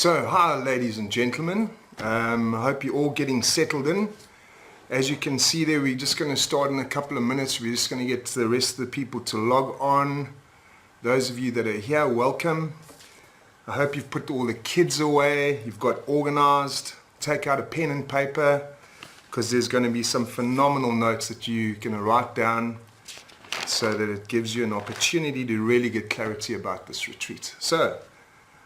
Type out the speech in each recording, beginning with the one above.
So, hi ladies and gentlemen, I hope you're all getting settled in. As you can see there, we're just going to start in a couple of minutes. We're just going to get the rest of the people to log on. Those of you that are here, welcome. I hope you've put all the kids away, you've got organized. Take out a pen and paper, because there's going to be some phenomenal notes that you're going to write down so that it gives you an opportunity to really get clarity about this retreat. So,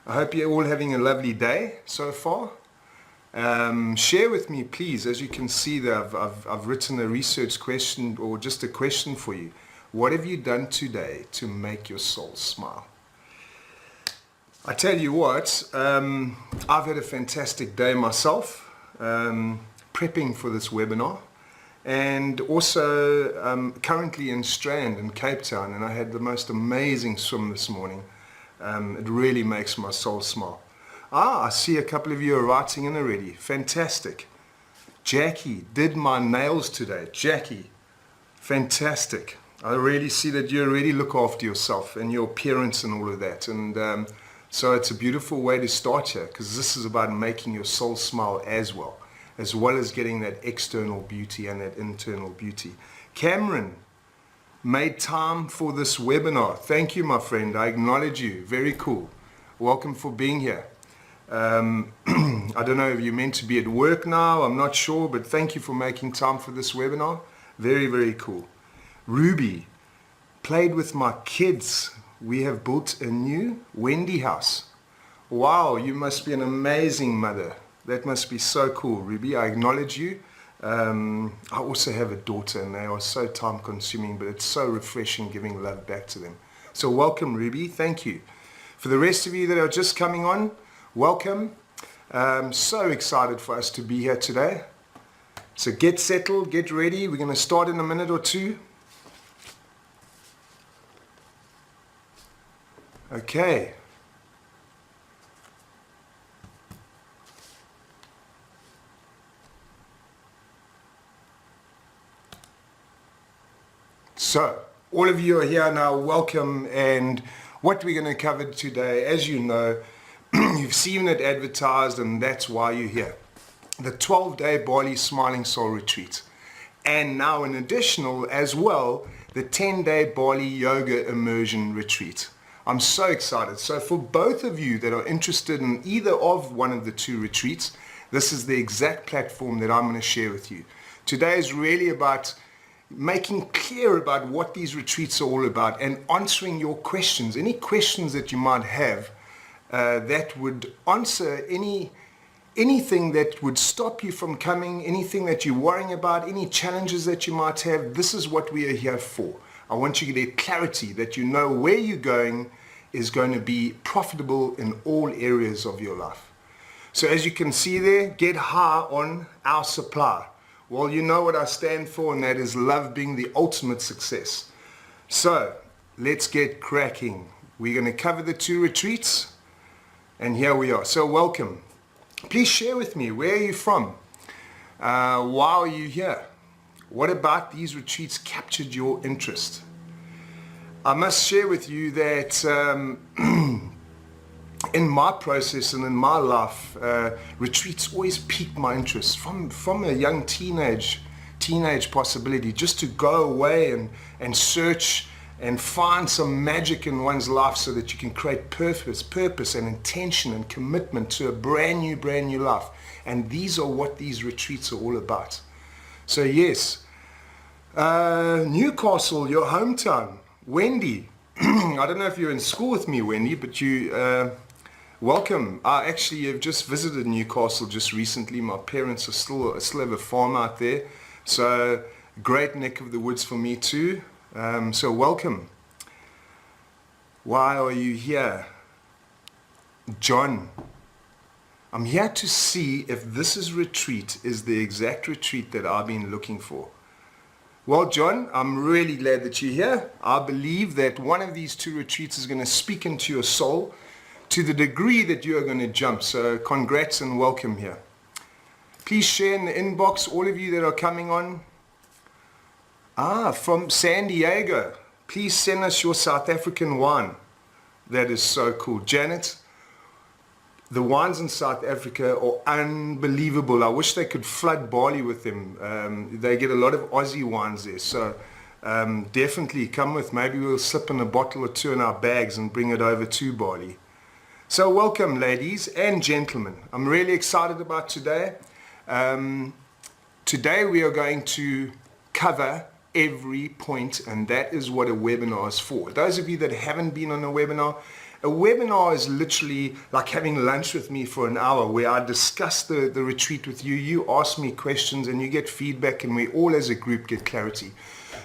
I hope you're all having a lovely day so far. Share with me, please. As you can see that I've written a research question, or just a question for you. What have you done today to make your soul smile? I tell you what, I've had a fantastic day myself, prepping for this webinar, and also currently in Strand in Cape Town, and I had the most amazing swim this morning. It really makes my soul smile. I see a couple of you are writing in already. Fantastic. Jackie, did my nails today. Jackie, fantastic. I really see that you already look after yourself and your appearance and all of that. And so it's a beautiful way to start here, because this is about making your soul smile as well as getting that external beauty and that internal beauty. Cameron made time for this webinar. Thank you, my friend. I acknowledge you. Very cool. Welcome for being here. I don't know if you're meant to be at work now. I'm not sure, but thank you for making time for this webinar. Very, very cool. Ruby, played with my kids. We have built a new Wendy house. Wow, you must be an amazing mother. That must be so cool, Ruby. I acknowledge you. I also have a daughter, and they are so time consuming, but it's so refreshing giving love back to them. So welcome, Ruby. Thank you. For the rest of you that are just coming on, welcome. So excited for us to be here today. So get settled, get ready. We're going to start in a minute or two. Okay. So, all of you are here now, welcome, and what we're going to cover today, as you know, you've seen it advertised, and that's why you're here. The 12-day Bali Smiling Soul Retreat, and now an additional as well, the 10-day Bali Yoga Immersion Retreat. I'm so excited. So for both of you that are interested in either of one of the two retreats, this is the exact platform that I'm going to share with you. Today is really about making clear about what these retreats are all about and answering your questions, any questions that you might have that would answer anything that would stop you from coming, anything that you're worrying about, any challenges that you might have. This is what we are here for. I want you to get clarity that you know where you're going is going to be profitable in all areas of your life. So as you can see there, get high on our supply. Well, you know what I stand for, and that is love being the ultimate success. So, let's get cracking. We're going to cover the two retreats, and here we are. So, welcome. Please share with me, where are you from? Why are you here? What about these retreats captured your interest? I must share with you that in my process and in my life, retreats always piqued my interest from a young teenage possibility, just to go away and search and find some magic in one's life so that you can create purpose and intention and commitment to a brand new life. And these are what these retreats are all about. So yes, Newcastle, your hometown, Wendy. I don't know if you're in school with me, Wendy, but you welcome. I actually have just visited Newcastle just recently. My parents are still have a farm out there, so great neck of the woods for me too. So welcome. Why are you here? John, I'm here to see if this retreat is the exact retreat that I've been looking for. Well, John, I'm really glad that you're here. I believe that one of these two retreats is going to speak into your soul to the degree that you are going to jump. So congrats and welcome here. Please share in the inbox, all of you that are coming on. From San Diego. Please send us your South African wine. That is so cool. Janet, The wines in South Africa are unbelievable. I wish they could flood Bali with them. They get a lot of Aussie wines there. So definitely come with. Maybe we'll slip in a bottle or two in our bags and bring it over to Bali. So welcome, ladies and gentlemen. I'm really excited about today. Today we are going to cover every point, and that is what a webinar is for. Those of you that haven't been on a webinar is literally like having lunch with me for an hour where I discuss the retreat with you. You ask me questions and you get feedback, and we all as a group get clarity.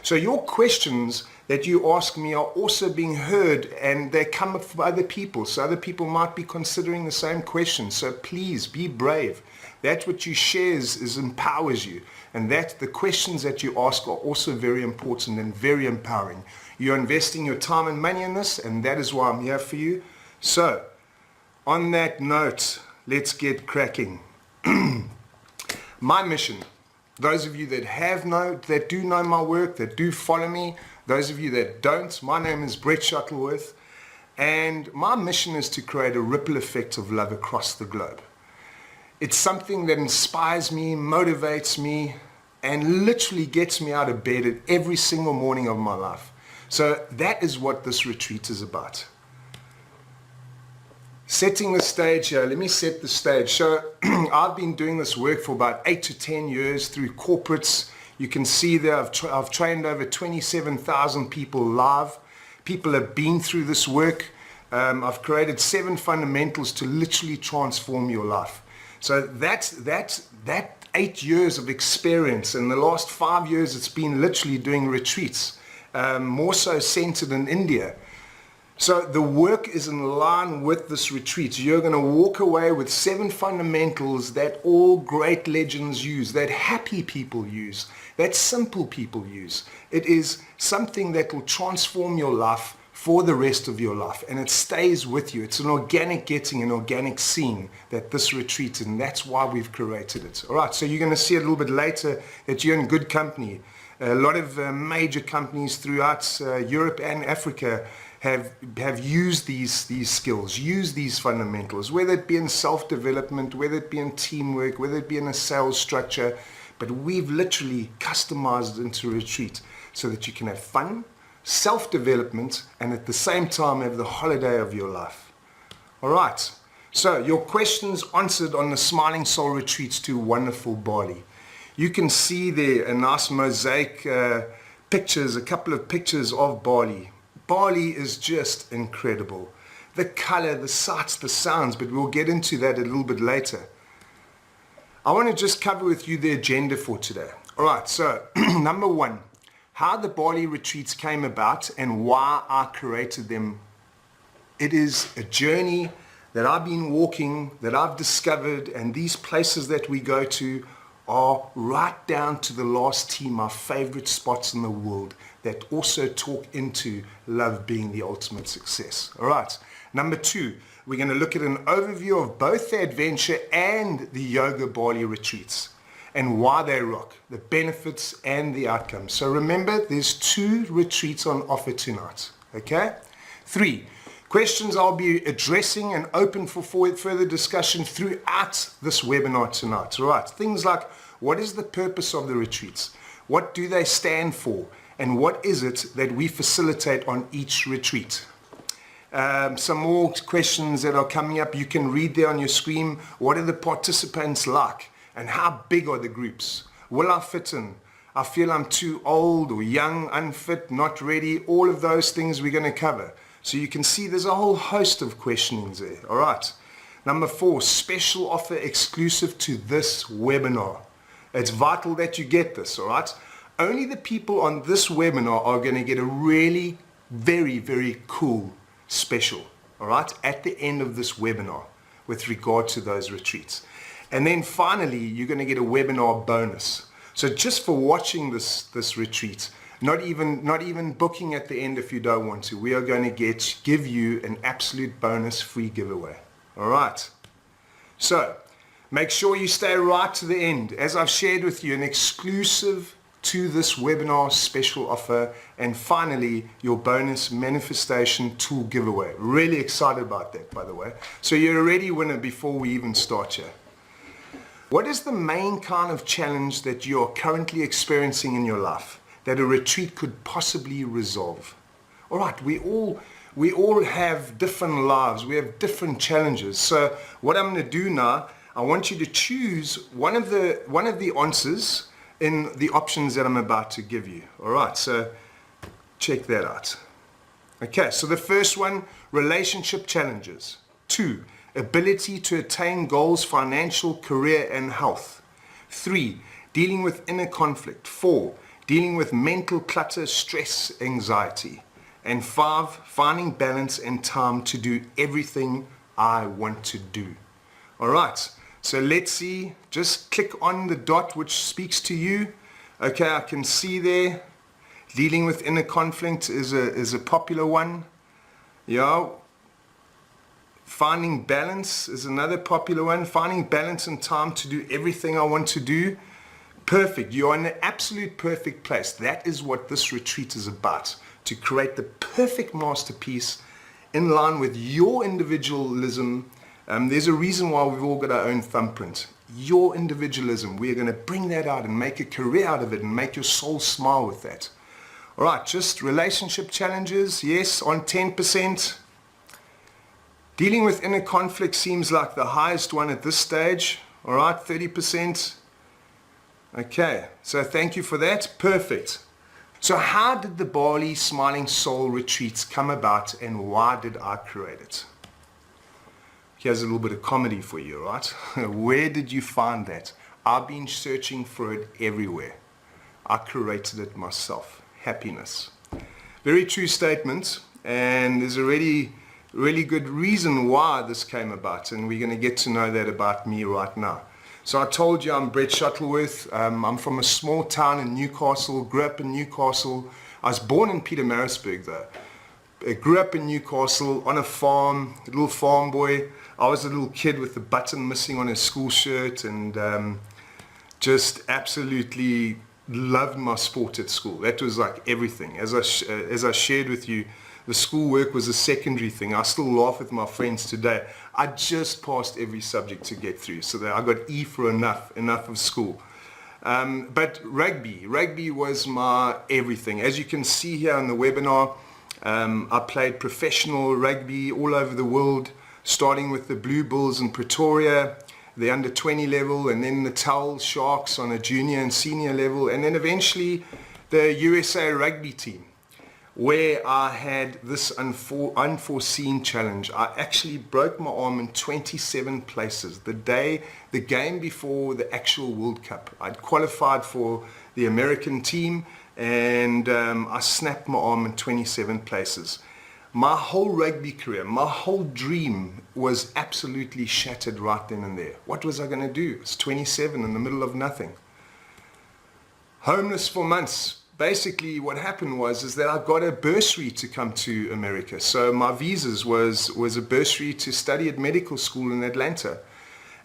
So your questions that you ask me are also being heard, and they come from other people. So other people might be considering the same questions. So please be brave. That's what you share is empowers you. And that the questions that you ask are also very important and very empowering. You're investing your time and money in this, and that is why I'm here for you. So, on that note, let's get cracking. My mission, those of you that do know my work, that do follow me, those of you that don't, my name is Brett Shuttleworth, and my mission is to create a ripple effect of love across the globe. It's something that inspires me, motivates me, and literally gets me out of bed at every single morning of my life. So that is what this retreat is about. Setting the stage here, let me set the stage. So I've been doing this work for about 8 to 10 years through corporates. You can see there I've trained over 27,000 people live. People have been through this work. I've created 7 fundamentals to literally transform your life. So that 8 years of experience, and the last 5 years it's been literally doing retreats. More so centered in India. So the work is in line with this retreat. You're going to walk away with 7 fundamentals that all great legends use, that happy people use, that simple people use. It is something that will transform your life for the rest of your life, and it stays with you. It's an organic getting, an organic seeing that this retreat, and that's why we've created it. All right, so you're going to see a little bit later that you're in good company. A lot of major companies throughout Europe and Africa have used these skills, used these fundamentals, whether it be in self-development, whether it be in teamwork, whether it be in a sales structure. But we've literally customized it into a retreat so that you can have fun, self-development, and at the same time have the holiday of your life. All right, so your questions answered on the Smiling Soul Retreats to wonderful Bali. You can see there a nice mosaic pictures, a couple of pictures of Bali. Bali is just incredible. The color, the sights, the sounds, but we'll get into that a little bit later. I want to just cover with you the agenda for today. All right, so number 1, how the Bali retreats came about and why I created them. It is a journey that I've been walking, that I've discovered, and these places that we go to are right down to the last T, my favorite spots in the world that also talk into love being the ultimate success. All right. Number 2, we're going to look at an overview of both the adventure and the yoga Bali retreats and why they rock, the benefits and the outcomes. So remember, there's 2 retreats on offer tonight. Okay. 3, questions I'll be addressing and open for further discussion throughout this webinar tonight. All right. Things like, what is the purpose of the retreats? What do they stand for? And what is it that we facilitate on each retreat? Some more questions that are coming up. You can read there on your screen. What are the participants like? And how big are the groups? Will I fit in? I feel I'm too old or young, unfit, not ready. All of those things we're going to cover. So you can see there's a whole host of questionings there. All right. Number 4, special offer exclusive to this webinar. It's vital that you get this, all right? Only the people on this webinar are going to get a really very, very cool special, all right, at the end of this webinar with regard to those retreats. And then finally, you're going to get a webinar bonus. So just for watching this retreat, not even booking at the end if you don't want to, we are going to give you an absolute bonus free giveaway. All right. So make sure you stay right to the end. As I've shared with you, an exclusive to this webinar special offer, and finally your bonus manifestation tool giveaway. Really excited about that, by the way. So you're already a winner before we even start here. What is the main kind of challenge that you're currently experiencing in your life that a retreat could possibly resolve? All right, we all have different lives. We have different challenges. So what I'm going to do now, I want you to choose one of the answers in the options that I'm about to give you. All right, so check that out. Okay, so the first one, relationship challenges. 2, ability to attain goals, financial, career, and health. 3, dealing with inner conflict. 4, dealing with mental clutter, stress, anxiety. And 5, finding balance and time to do everything I want to do. All right, so let's see. Just click on the dot which speaks to you. Okay, I can see there. Dealing with inner conflict is a popular one. Yeah. Finding balance is another popular one. Finding balance and time to do everything I want to do. Perfect. You're in the absolute perfect place. That is what this retreat is about. To create the perfect masterpiece in line with your individualism. There's a reason why we've all got our own thumbprint. Your individualism. We're going to bring that out and make a career out of it and make your soul smile with that. All right, just relationship challenges. Yes, on 10%. Dealing with inner conflict seems like the highest one at this stage. All right, 30%. Okay, so thank you for that. Perfect. So how did the Bali Smiling Soul Retreats come about, and why did I create it? Here's a little bit of comedy for you, right? Where did you find that? I've been searching for it everywhere. I created it myself. Happiness. Very true statement, and there's a really good reason why this came about, and we're going to get to know that about me right now. So I told you I'm Brett Shuttleworth. I'm from a small town in Newcastle, grew up in Newcastle. I was born in Pietermaritzburg though. I grew up in Newcastle on a farm, a little farm boy. I was a little kid with the button missing on his school shirt, and just absolutely loved my sport at school. That was like everything. As I shared with you, the schoolwork was a secondary thing. I still laugh with my friends today. I just passed every subject to get through, so that I got E for enough of school. But rugby was my everything. As you can see here on the webinar, I played professional rugby all over the world, starting with the Blue Bulls in Pretoria, the under 20 level, and then the Tull Sharks on a junior and senior level, and then eventually the USA rugby team, where I had this unforeseen challenge. I actually broke my arm in 27 places. The game before the actual World Cup. I'd qualified for the American team, and I snapped my arm in 27 places. My whole rugby career, my whole dream was absolutely shattered right then and there. What was I going to do? It's 27 in the middle of nothing. Homeless for months. Basically what happened is that I got a bursary to come to America. So my visas was a bursary to study at medical school in Atlanta.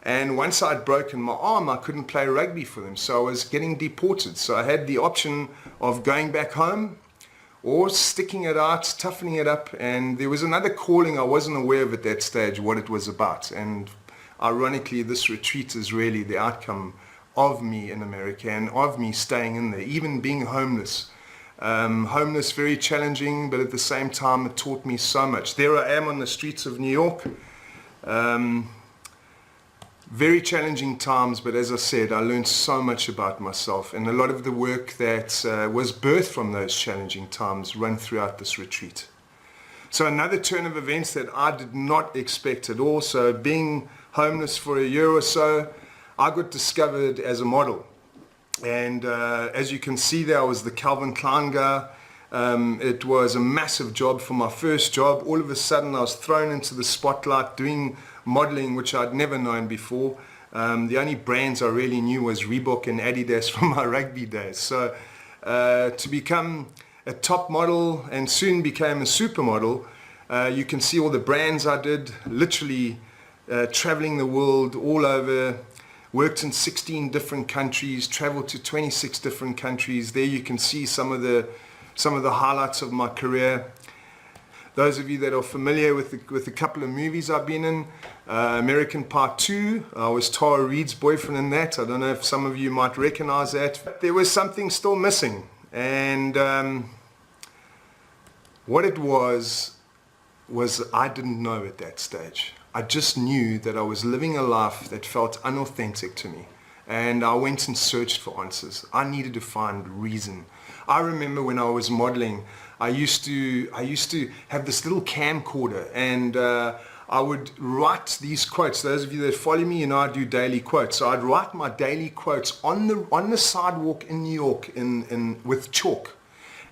And once I'd broken my arm, I couldn't play rugby for them. So I was getting deported. So I had the option of going back home or sticking it out, toughening it up. And there was another calling I wasn't aware of at that stage, what it was about. And ironically, this retreat is really the outcome of me in America and of me staying in there, even being homeless. Homeless, very challenging, but at the same time, it taught me so much. There I am on the streets of New York. Very challenging times, but as I said, I learned so much about myself, and a lot of the work that was birthed from those challenging times run throughout this retreat. So another turn of events that I did not expect at all. So being homeless for a year or so, I got discovered as a model. And as you can see there, I was the Calvin Klein guy. It was a massive job for my first job. All of a sudden I was thrown into the spotlight doing modeling, which I'd never known before. The only brands I really knew was Reebok and Adidas from my rugby days. So to become a top model and soon became a supermodel, you can see all the brands I did, literally traveling the world all over worked in 16 different countries, traveled to 26 different countries. There you can see some of the highlights of my career. Those of you that are familiar with a couple of movies I've been in, American Pie 2, I was Tara Reid's boyfriend in that. I don't know if some of you might recognize that. But there was something still missing. And what it was I didn't know at that stage. I just knew that I was living a life that felt unauthentic to me. And I went and searched for answers. I needed to find reason. I remember when I was modeling, I used to have this little camcorder, and I would write these quotes. Those of you that follow me, you know I do daily quotes. So I'd write my daily quotes on the sidewalk in New York with chalk.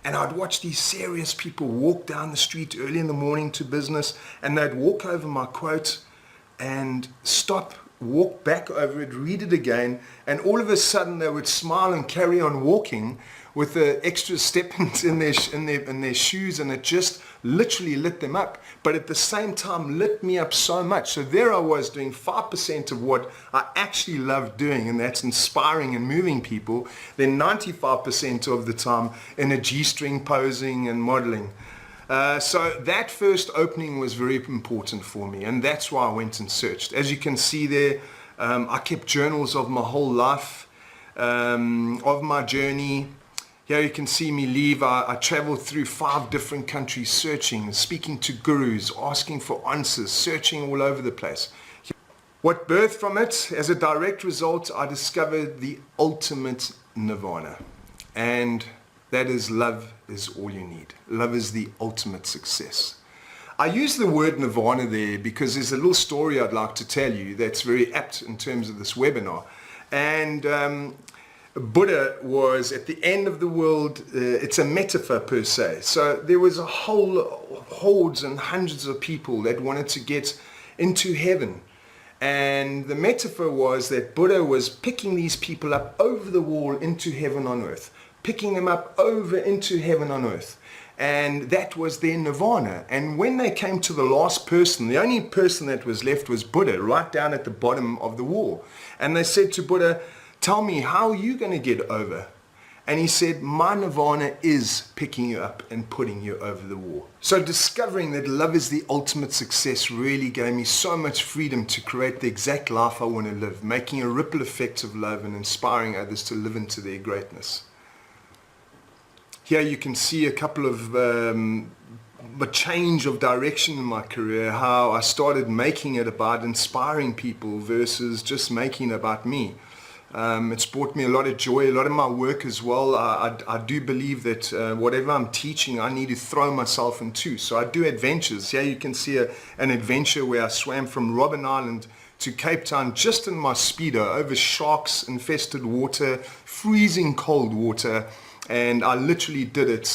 And I'd watch these serious people walk down the street early in the morning to business, and they'd walk over my quote and stop, walk back over it, read it again, and all of a sudden they would smile and carry on walking with the extra step in their shoes, and it just literally lit them up, but at the same time lit me up so much. So there I was doing 5% of what I actually love doing, and that's inspiring and moving people, then 95% of the time in a G-string posing and modeling. So that first opening was very important for me, and that's why I went and searched. As you can see there, I kept journals of my whole life, of my journey. Here you can see me leave. I traveled through 5 different countries searching, speaking to gurus, asking for answers, searching all over the place. What birthed from it, as a direct result, I discovered the ultimate nirvana. And that is, love is all you need. Love is the ultimate success. I use the word nirvana there because there's a little story I'd like to tell you that's very apt in terms of this webinar. And Buddha was at the end of the world. It's a metaphor per se. So there was a whole hordes and hundreds of people that wanted to get into heaven. And the metaphor was that Buddha was picking these people up over the wall into heaven on earth, picking them up over into heaven on earth. And that was their nirvana. And when they came to the last person, the only person that was left was Buddha, right down at the bottom of the wall. And they said to Buddha, "Tell me, how are you going to get over?" And he said, "My nirvana is picking you up and putting you over the wall." So discovering that love is the ultimate success really gave me so much freedom to create the exact life I want to live, making a ripple effect of love and inspiring others to live into their greatness. Here you can see a couple of a change of direction in my career, how I started making it about inspiring people versus just making it about me. It's brought me a lot of joy, a lot of my work as well. I do believe that whatever I'm teaching, I need to throw myself into. So I do adventures. Here you can see an adventure where I swam from Robben Island to Cape Town just in my Speedo over sharks-infested water, freezing cold water. And I literally did it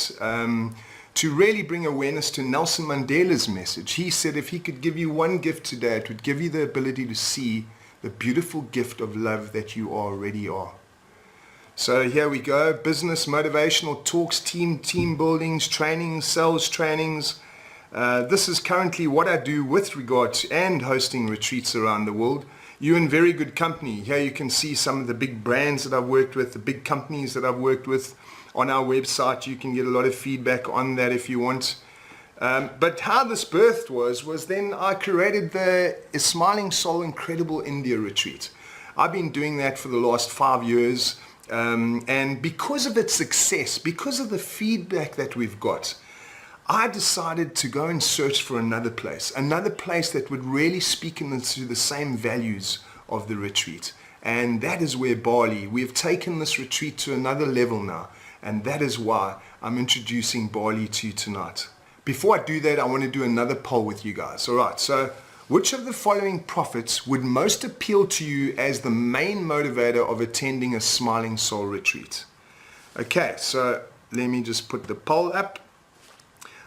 to really bring awareness to Nelson Mandela's message. He said if he could give you one gift today, it would give you the ability to see the beautiful gift of love that you already are. So here we go, business, motivational talks, team buildings, trainings, sales trainings. This is currently what I do with regard to and hosting retreats around the world. You're in very good company. Here you can see some of the big brands that I've worked with, the big companies that I've worked with. On our website, you can get a lot of feedback on that if you want. But how this birthed was then I created the Smiling Soul Incredible India Retreat. I've been doing that for the last 5 years. And because of its success, because of the feedback that we've got, I decided to go and search for another place that would really speak into the same values of the retreat. And that is where Bali, we've taken this retreat to another level now. And that is why I'm introducing Bali to you tonight. Before I do that, I want to do another poll with you guys. All right, so which of the following prophets would most appeal to you as the main motivator of attending a Smiling Soul Retreat? Okay, so let me just put the poll up.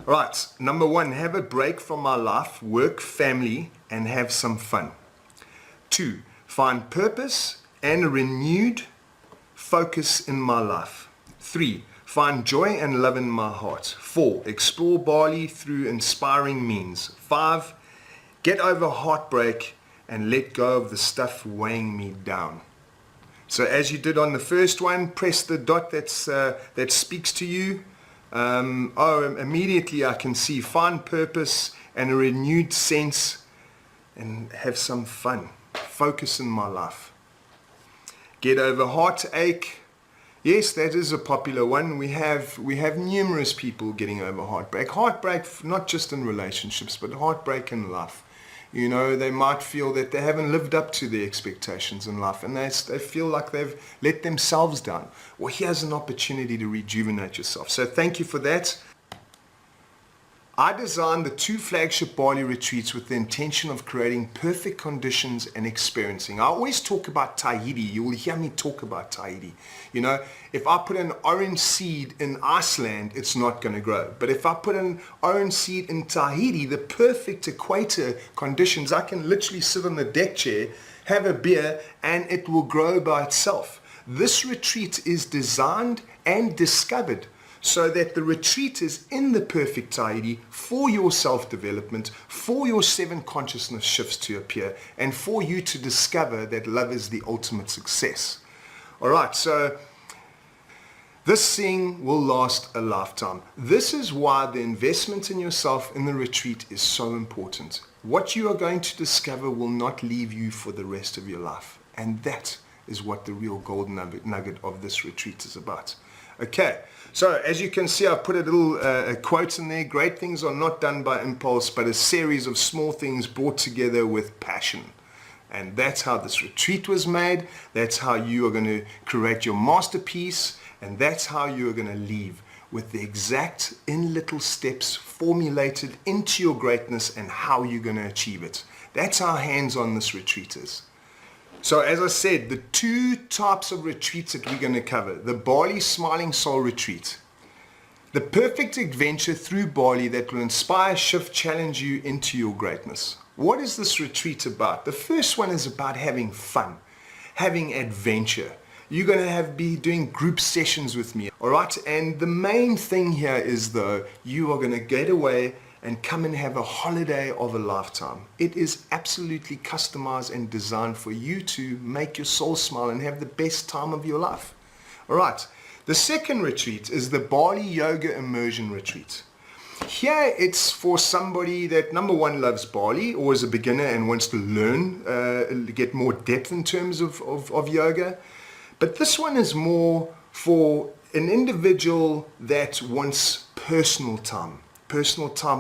All right, number 1, have a break from my life, work, family, and have some fun. 2, find purpose and a renewed focus in my life. 3, find joy and love in my heart. 4, explore Bali through inspiring means. 5, get over heartbreak and let go of the stuff weighing me down. So as you did on the first one, press the dot that speaks to you. Immediately I can see find purpose and a renewed sense and have some fun. Focus in my life. Get over heartache. Yes, that is a popular one. We have numerous people getting over heartbreak. Heartbreak not just in relationships, but heartbreak in life. You know, they might feel that they haven't lived up to their expectations in life and they feel like they've let themselves down. Well, here's an opportunity to rejuvenate yourself. So thank you for that. I designed the 2 flagship Bali retreats with the intention of creating perfect conditions and experiencing. I always talk about Tahiti. You will hear me talk about Tahiti. You know, if I put an orange seed in Iceland, it's not going to grow. But if I put an orange seed in Tahiti, the perfect equator conditions, I can literally sit on the deck chair, have a beer, and it will grow by itself. This retreat is designed and discovered so that the retreat is in the perfect Tahiti for your self-development, for your 7 consciousness shifts to appear, and for you to discover that love is the ultimate success. All right, so this thing will last a lifetime. This is why the investment in yourself in the retreat is so important. What you are going to discover will not leave you for the rest of your life. And that is what the real golden nugget of this retreat is about. Okay, so as you can see, I've put a little quote in there. Great things are not done by impulse, but a series of small things brought together with passion. And that's how this retreat was made. That's how you are going to create your masterpiece. And that's how you are going to leave with the exact in little steps formulated into your greatness and how you're going to achieve it. That's how hands-on this retreat is. So as I said, the 2 types of retreats that we're going to cover, the Bali Smiling Soul Retreat, the perfect adventure through Bali that will inspire, shift, challenge you into your greatness. What is this retreat about? The first one is about having fun, having adventure. You're going to be doing group sessions with me, all right? And the main thing here is, though, you are going to get away and come and have a holiday of a lifetime. It is absolutely customized and designed for you to make your soul smile and have the best time of your life. All right. The second retreat is the Bali Yoga Immersion Retreat. Here it's for somebody that, number one, loves Bali or is a beginner and wants to learn, get more depth in terms of yoga. But this one is more for an individual that wants personal time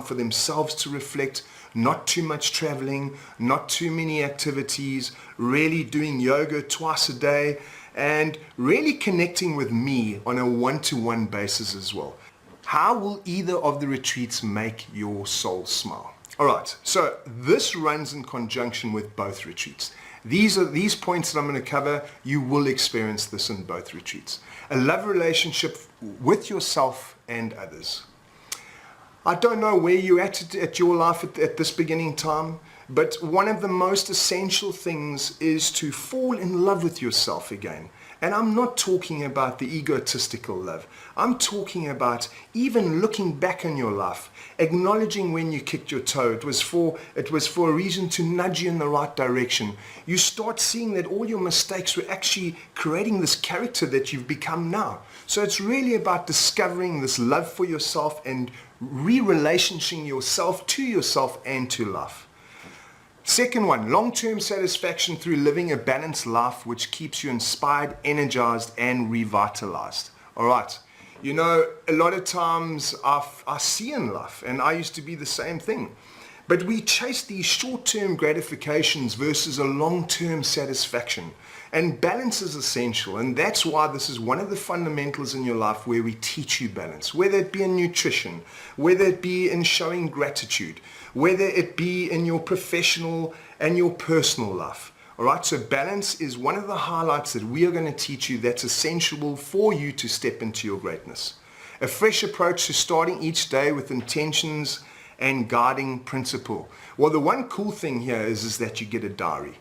for themselves to reflect, not too much traveling, not too many activities, really doing yoga twice a day, and really connecting with me on a one-to-one basis as well. How will either of the retreats make your soul smile? All right, so this runs in conjunction with both retreats. These points that I'm going to cover, you will experience this in both retreats. A love relationship with yourself and others. I don't know where you're at your life at this beginning time, but one of the most essential things is to fall in love with yourself again. And I'm not talking about the egotistical love. I'm talking about even looking back on your life, acknowledging when you kicked your toe. It was for a reason to nudge you in the right direction. You start seeing that all your mistakes were actually creating this character that you've become now. So it's really about discovering this love for yourself and re-relationing yourself and to life. Second one, long-term satisfaction through living a balanced life which keeps you inspired, energized, and revitalized. All right. You know, a lot of times I see in life, and I used to be the same thing, but we chase these short-term gratifications versus a long-term satisfaction. And balance is essential, and that's why this is one of the fundamentals in your life where we teach you balance, whether it be in nutrition, whether it be in showing gratitude, whether it be in your professional and your personal life. All right, so balance is one of the highlights that we are going to teach you that's essential for you to step into your greatness. A fresh approach to starting each day with intentions and guiding principle. Well, the one cool thing here is that you get a diary.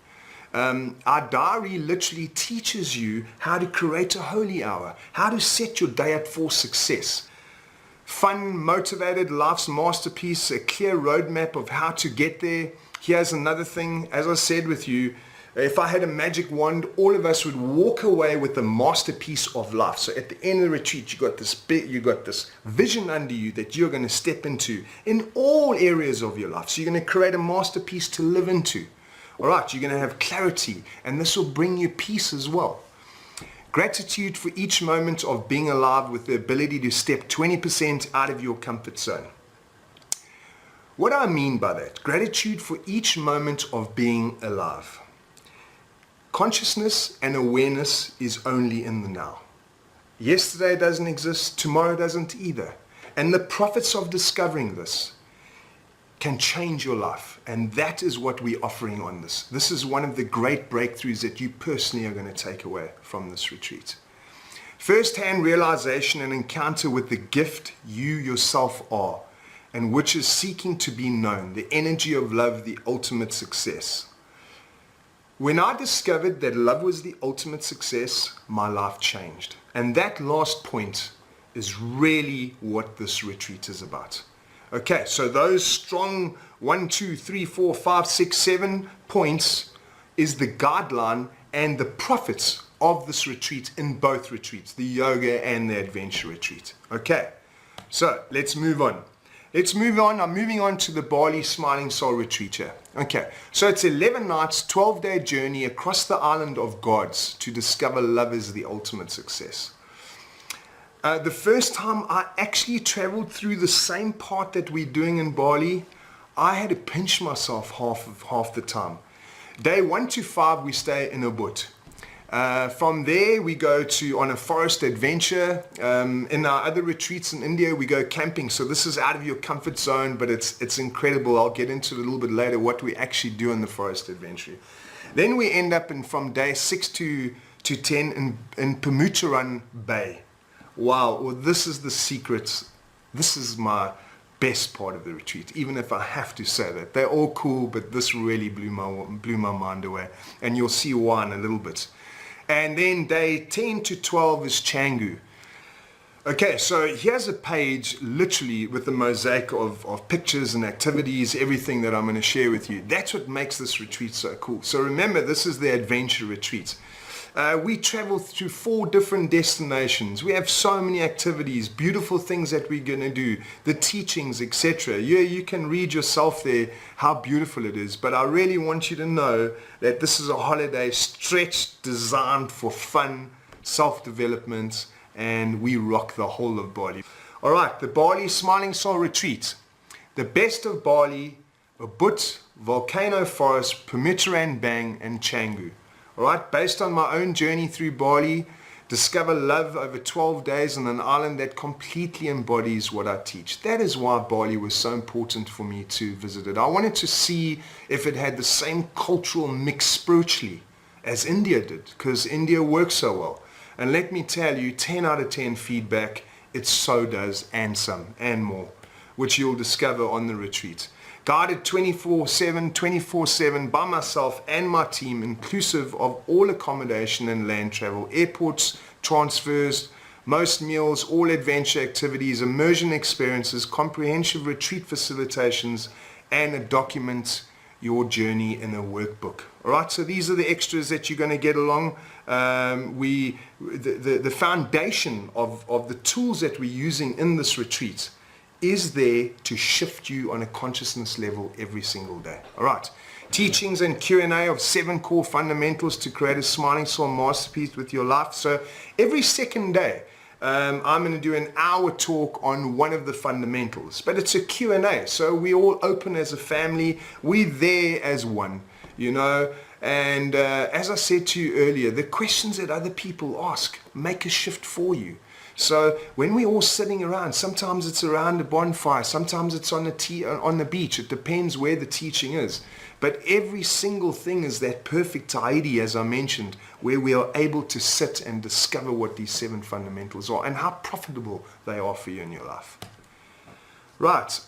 Our diary literally teaches you how to create a holy hour, how to set your day up for success. Fun, motivated, life's masterpiece, a clear roadmap of how to get there. Here's another thing, as I said with you, If I had a magic wand, all of us would walk away with the masterpiece of life. So at the end of the retreat, you got this vision under you that you're going to step into in all areas of your life. So you're going to create a masterpiece to live into. All right, you're going to have clarity, and this will bring you peace as well. Gratitude for each moment of being alive with the ability to step 20% out of your comfort zone. What do I mean by that? Gratitude for each moment of being alive. Consciousness and awareness is only in the now. Yesterday doesn't exist, tomorrow doesn't either. And the profits of discovering this can change your life. And that is what we're offering on this. This is one of the great breakthroughs that you personally are going to take away from this retreat. First-hand realization and encounter with the gift you yourself are, and which is seeking to be known, the energy of love, the ultimate success. When I discovered that love was the ultimate success, my life changed. And that last point is really what this retreat is about. Okay, so those strong 1, 2, 3, 4, 5, 6, 7 points is the guideline and the profits of this retreat in both retreats, the yoga and the adventure retreat. Okay, so let's move on. I'm moving on to the Bali Smiling Soul Retreat here. Okay, so it's 11 nights, 12-day journey across the island of gods to discover love is the ultimate success. The first time I actually traveled through the same part that we're doing in Bali, I had to pinch myself half the time. Day 1 to 5, we stay in Ubud. From there, we go on a forest adventure. In our other retreats in India, we go camping. So this is out of your comfort zone, but it's incredible. I'll get into it a little bit later, what we actually do in the forest adventure. Then we end up from day 6 to 10 in Pamutaran Bay. Wow, well, this is the secret. This is my best part of the retreat, even if I have to say that. They're all cool, but this really blew my mind away. And you'll see why in a little bit. And then day 10 to 12 is Canggu. Okay, so here's a page literally with a mosaic of pictures and activities, everything that I'm going to share with you. That's what makes this retreat so cool. So remember, this is the adventure retreat. We travel through 4 different destinations. We have so many activities, beautiful things that we're going to do, the teachings, etc. You can read yourself there how beautiful it is, but I really want you to know that this is a holiday stretched, designed for fun, self-development, and we rock the whole of Bali. All right, the Bali Smiling Soul Retreat. The best of Bali, Ubud, Volcano Forest, Pamutaran Bang, and Canggu. All right, based on my own journey through Bali, discover love over 12 days on an island that completely embodies what I teach. That is why Bali was so important for me to visit it. I wanted to see if it had the same cultural mix spiritually as India did, because India works so well. And let me tell you, 10 out of 10 feedback, it so does, and some, and more, which you'll discover on the retreat. Guided 24/7 by myself and my team, inclusive of all accommodation and land travel, airports, transfers, most meals, all adventure activities, immersion experiences, comprehensive retreat facilitations, and a document your journey in a workbook. All right, so these are the extras that you're going to get along. The foundation of the tools that we're using in this retreat is there to shift you on a consciousness level every single day. All right. Teachings and Q&A of 7 core fundamentals to create a smiling soul masterpiece with your life. So every second day, I'm going to do an hour talk on one of the fundamentals, but it's a Q&A. So we're all open as a family. We're there as one, you know. And as I said to you earlier, the questions that other people ask make a shift for you. So when we're all sitting around, sometimes it's around a bonfire, sometimes it's on the beach. It depends where the teaching is. But every single thing is that perfect tidy, as I mentioned, where we are able to sit and discover what these 7 fundamentals are and how profitable they are for you in your life. Right.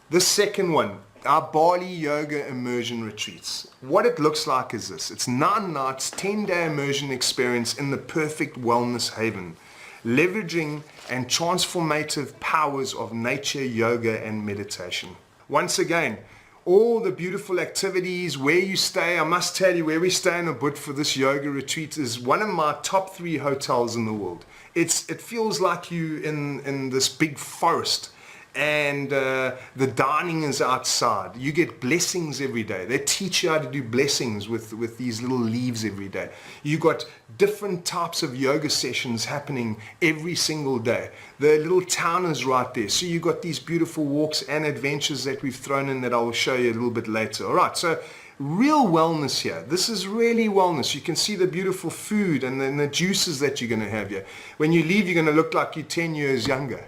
The second one, our Bali Yoga Immersion Retreats. What it looks like is this. It's 9 nights, 10-day immersion experience in the perfect wellness haven, leveraging and transformative powers of nature, yoga, and meditation. Once again, all the beautiful activities, where you stay. I must tell you, where we stay in Ubud for this yoga retreat is one of my top 3 hotels in the world. It feels like you in this big forest, and the dining is outside. You get blessings every day. They teach you how to do blessings with these little leaves every day. You got different types of yoga sessions happening every single day. The little town is right there. So you got these beautiful walks and adventures that we've thrown in that I will show you a little bit later. All right, so real wellness here. This is really wellness. You can see the beautiful food and then the juices that you're going to have here. When you leave, you're going to look like you're 10 years younger.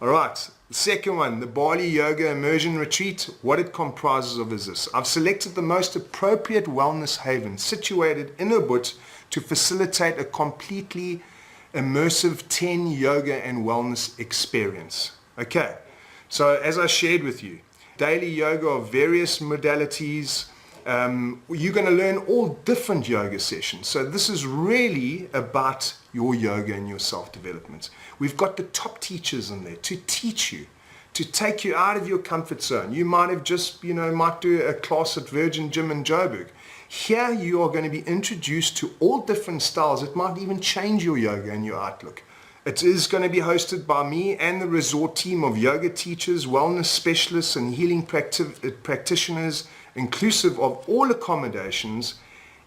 All right. The second one, the Bali Yoga Immersion Retreat. What it comprises of is this. I've selected the most appropriate wellness haven situated in Ubud to facilitate a completely immersive 10 yoga and wellness experience. Okay, so as I shared with you, daily yoga of various modalities. You're going to learn all different yoga sessions. So this is really about your yoga and your self-development. We've got the top teachers in there to teach you, to take you out of your comfort zone. You might have just, might do a class at Virgin Gym in Joburg. Here you are going to be introduced to all different styles. It might even change your yoga and your outlook. It is going to be hosted by me and the resort team of yoga teachers, wellness specialists, and healing practitioners, inclusive of all accommodations,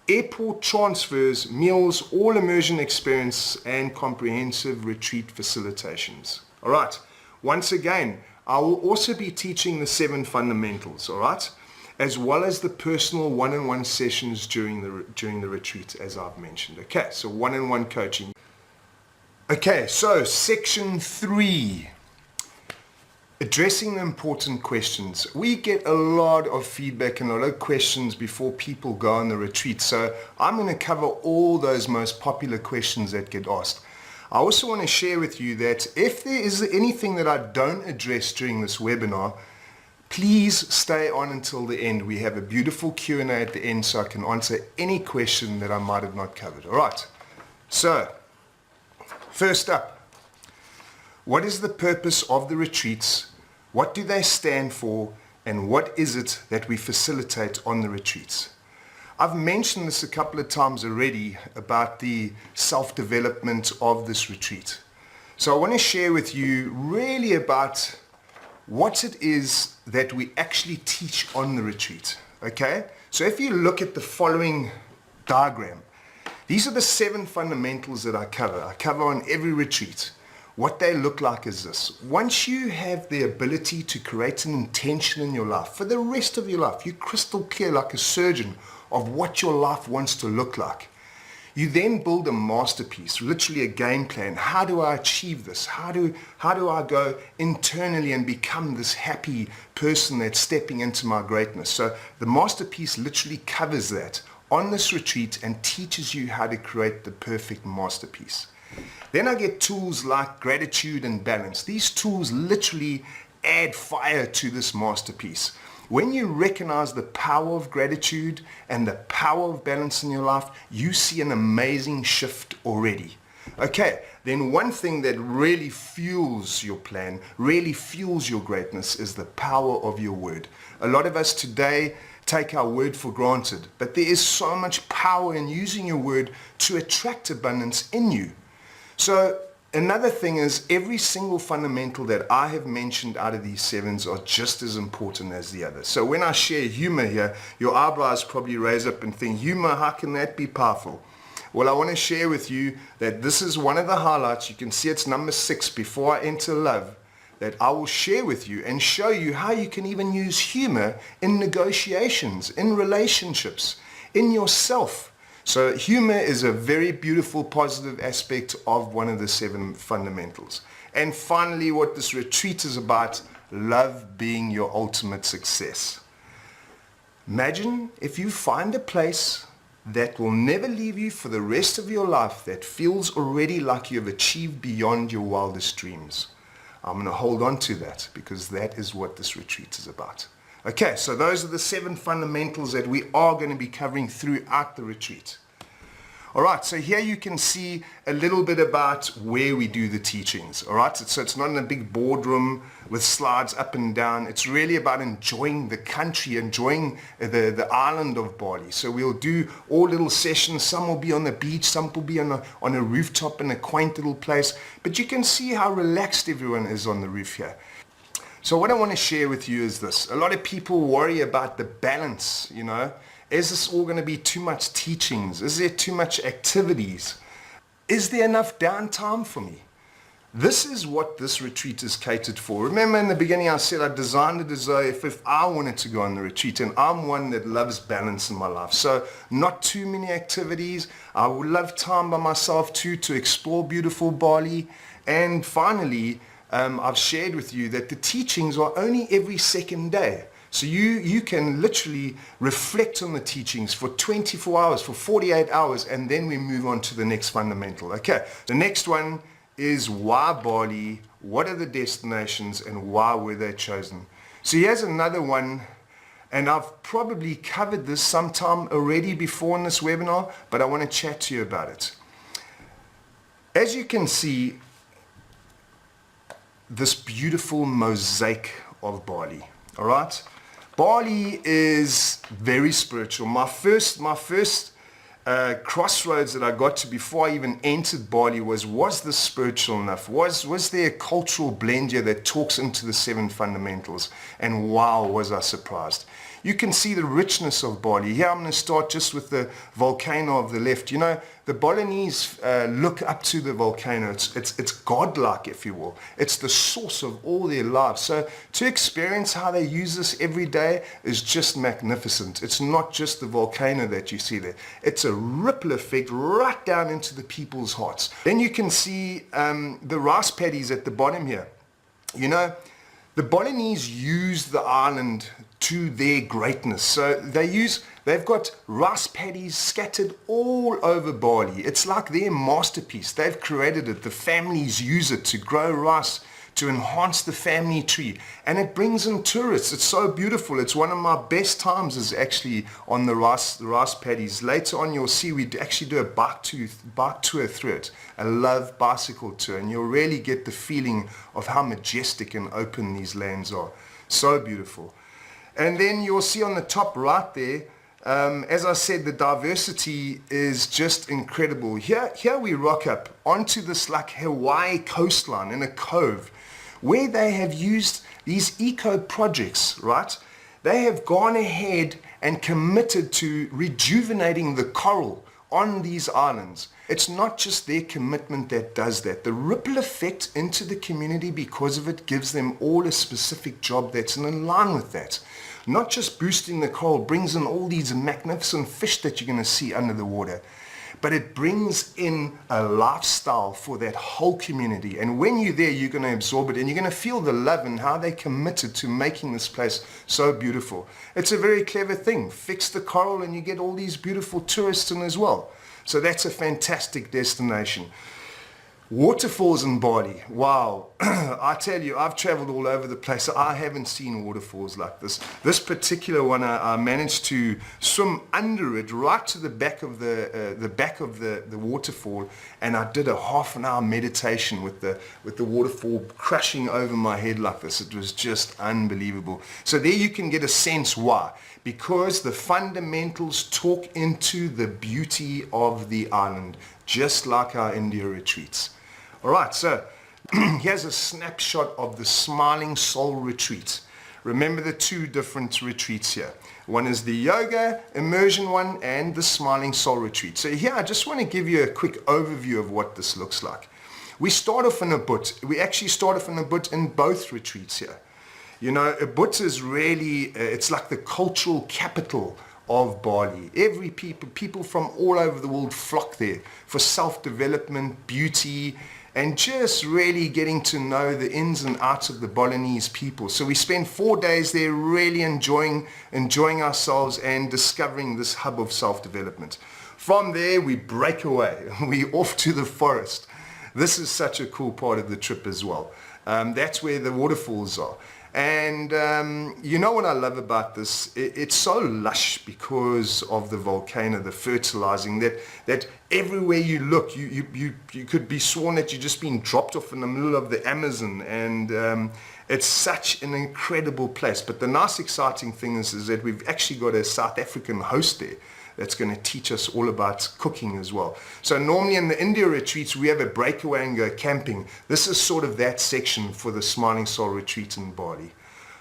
airport transfers, meals, all immersion experience, and comprehensive retreat facilitations. All right. Once again, I will also be teaching the 7 fundamentals, all right, as well as the personal one-on-one sessions during the retreat, as I've mentioned. Okay, so one-on-one coaching. Okay, so section 3. Addressing the important questions. We get a lot of feedback and a lot of questions before people go on the retreat. So I'm going to cover all those most popular questions that get asked. I also want to share with you that if there is anything that I don't address during this webinar, please stay on until the end. We have a beautiful Q&A at the end so I can answer any question that I might have not covered. All right. So, first up, what is the purpose of the retreats? What do they stand for? And what is it that we facilitate on the retreats? I've mentioned this a couple of times already about the self-development of this retreat. So I want to share with you really about what it is that we actually teach on the retreat. Okay? So if you look at the following diagram, these are the 7 fundamentals that I cover. I cover on every retreat. What they look like is this. Once you have the ability to create an intention in your life, for the rest of your life, you're crystal clear like a surgeon of what your life wants to look like. You then build a masterpiece, literally a game plan. How do I achieve this? How do I go internally and become this happy person that's stepping into my greatness? So the masterpiece literally covers that on this retreat and teaches you how to create the perfect masterpiece. Then I get tools like gratitude and balance. These tools literally add fire to this masterpiece. When you recognize the power of gratitude and the power of balance in your life, you see an amazing shift already. Okay, then one thing that really fuels your plan, really fuels your greatness is the power of your word. A lot of us today take our word for granted, but there is so much power in using your word to attract abundance in you. So another thing is every single fundamental that I have mentioned out of these 7s are just as important as the others. So when I share humor here, your eyebrows probably raise up and think, humor, how can that be powerful? Well, I want to share with you that this is one of the highlights. You can see it's number 6, before I enter love, that I will share with you and show you how you can even use humor in negotiations, in relationships, in yourself. So humor is a very beautiful, positive aspect of one of the 7 fundamentals. And finally, what this retreat is about, love being your ultimate success. Imagine if you find a place that will never leave you for the rest of your life, that feels already like you have achieved beyond your wildest dreams. I'm going to hold on to that because that is what this retreat is about. Okay, so those are the 7 fundamentals that we are going to be covering throughout the retreat. All right, so here you can see a little bit about where we do the teachings. All right, so it's not in a big boardroom with slides up and down. It's really about enjoying the country, enjoying the island of Bali. So we'll do all little sessions. Some will be on the beach, some will be on a rooftop in a quaint little place. But you can see how relaxed everyone is on the roof here. So what I want to share with you is this. A lot of people worry about the balance, you know. Is this all going to be too much teachings? Is there too much activities? Is there enough downtime for me? This is what this retreat is catered for. Remember in the beginning I said I designed it as though if I wanted to go on the retreat, and I'm one that loves balance in my life. So not too many activities. I would love time by myself too to explore beautiful Bali. And finally, I've shared with you that the teachings are only every second day. So you can literally reflect on the teachings for 24 hours, for 48 hours, and then we move on to the next fundamental. Okay, the next one is why Bali, what are the destinations, and why were they chosen? So here's another one, and I've probably covered this sometime already before in this webinar, but I want to chat to you about it. As you can see, this beautiful mosaic of Bali, all right? Bali is very spiritual. My first crossroads that I got to before I even entered Bali was this spiritual enough? Was there a cultural blend here that talks into the 7 fundamentals? And wow, was I surprised. You can see the richness of Bali. Here I'm going to start just with the volcano of the left. You know, the Balinese look up to the volcano. It's godlike, if you will. It's the source of all their lives. So to experience how they use this every day is just magnificent. It's not just the volcano that you see there. It's a ripple effect right down into the people's hearts. Then you can see the rice paddies at the bottom here. You know, the Balinese use the island to their greatness. So they've got rice paddies scattered all over Bali. It's like their masterpiece. They've created it. The families use it to grow rice, to enhance the family tree. And it brings in tourists. It's so beautiful. It's one of my best times is actually on the rice paddies. Later on you'll see we actually do a bike tour through it. A love bicycle tour. And you'll really get the feeling of how majestic and open these lands are. So beautiful. And then you'll see on the top right there, as I said, the diversity is just incredible. Here we rock up onto this like Hawaii coastline in a cove where they have used these eco projects, right? They have gone ahead and committed to rejuvenating the coral on these islands. It's not just their commitment that does that. The ripple effect into the community because of it gives them all a specific job that's in line with that. Not just boosting the coral, brings in all these magnificent fish that you're going to see under the water, but it brings in a lifestyle for that whole community. And when you're there, you're going to absorb it and you're going to feel the love and how they committed to making this place so beautiful. It's a very clever thing. Fix the coral and you get all these beautiful tourists in as well. So that's a fantastic destination. Waterfalls in Bali. Wow. I tell you, I've traveled all over the place. I haven't seen waterfalls like this. This particular one, I managed to swim under it right to the back of the waterfall, and I did a half an hour meditation with the waterfall crushing over my head like this. It was just unbelievable. So there you can get a sense why. Because the fundamentals talk into the beauty of the island, just like our India retreats. All right, so here's a snapshot of the Smiling Soul Retreat. Remember the 2 different retreats here. One is the yoga immersion one and the Smiling Soul Retreat. So here I just want to give you a quick overview of what this looks like. We start off in Ubud. We actually start off in Ubud in both retreats here. You know, Ubud is really, it's like the cultural capital of Bali. Every people from all over the world flock there for self-development, beauty, and just really getting to know the ins and outs of the Balinese people. So we spend 4 days there really enjoying ourselves and discovering this hub of self-development. From there, we break away. We're off to the forest. This is such a cool part of the trip as well. That's where the waterfalls are. And you know what I love about this? It's so lush because of the volcano, the fertilizing, that everywhere you look, you could be sworn that you've just been dropped off in the middle of the Amazon. And it's such an incredible place. But the nice, exciting thing is that we've actually got a South African host there that's going to teach us all about cooking as well. So normally in the India retreats, we have a breakaway and go camping. This is sort of that section for the Smiling Soul Retreat in Bali.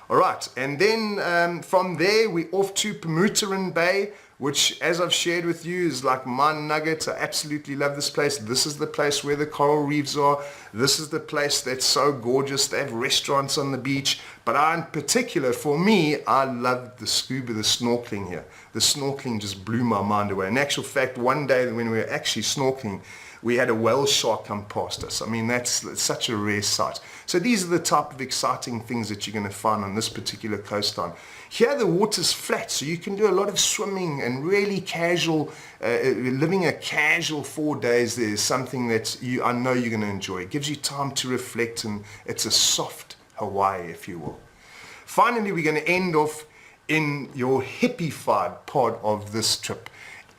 All right, and then from there, we're off to Pemutaran Bay, which, as I've shared with you, is like my nugget. I absolutely love this place. This is the place where the coral reefs are. This is the place that's so gorgeous. They have restaurants on the beach. But in particular, for me, I love the scuba, the snorkeling here. The snorkeling just blew my mind away. In actual fact, one day when we were actually snorkeling, we had a whale shark come past us. I mean, that's such a rare sight. So these are the type of exciting things that you're going to find on this particular coastline. Here the water's flat, so you can do a lot of swimming and really casual, living a casual 4 days there is something that I know you're going to enjoy. It gives you time to reflect, and it's a soft Hawaii, if you will. Finally, we're going to end off in your hippified part of this trip.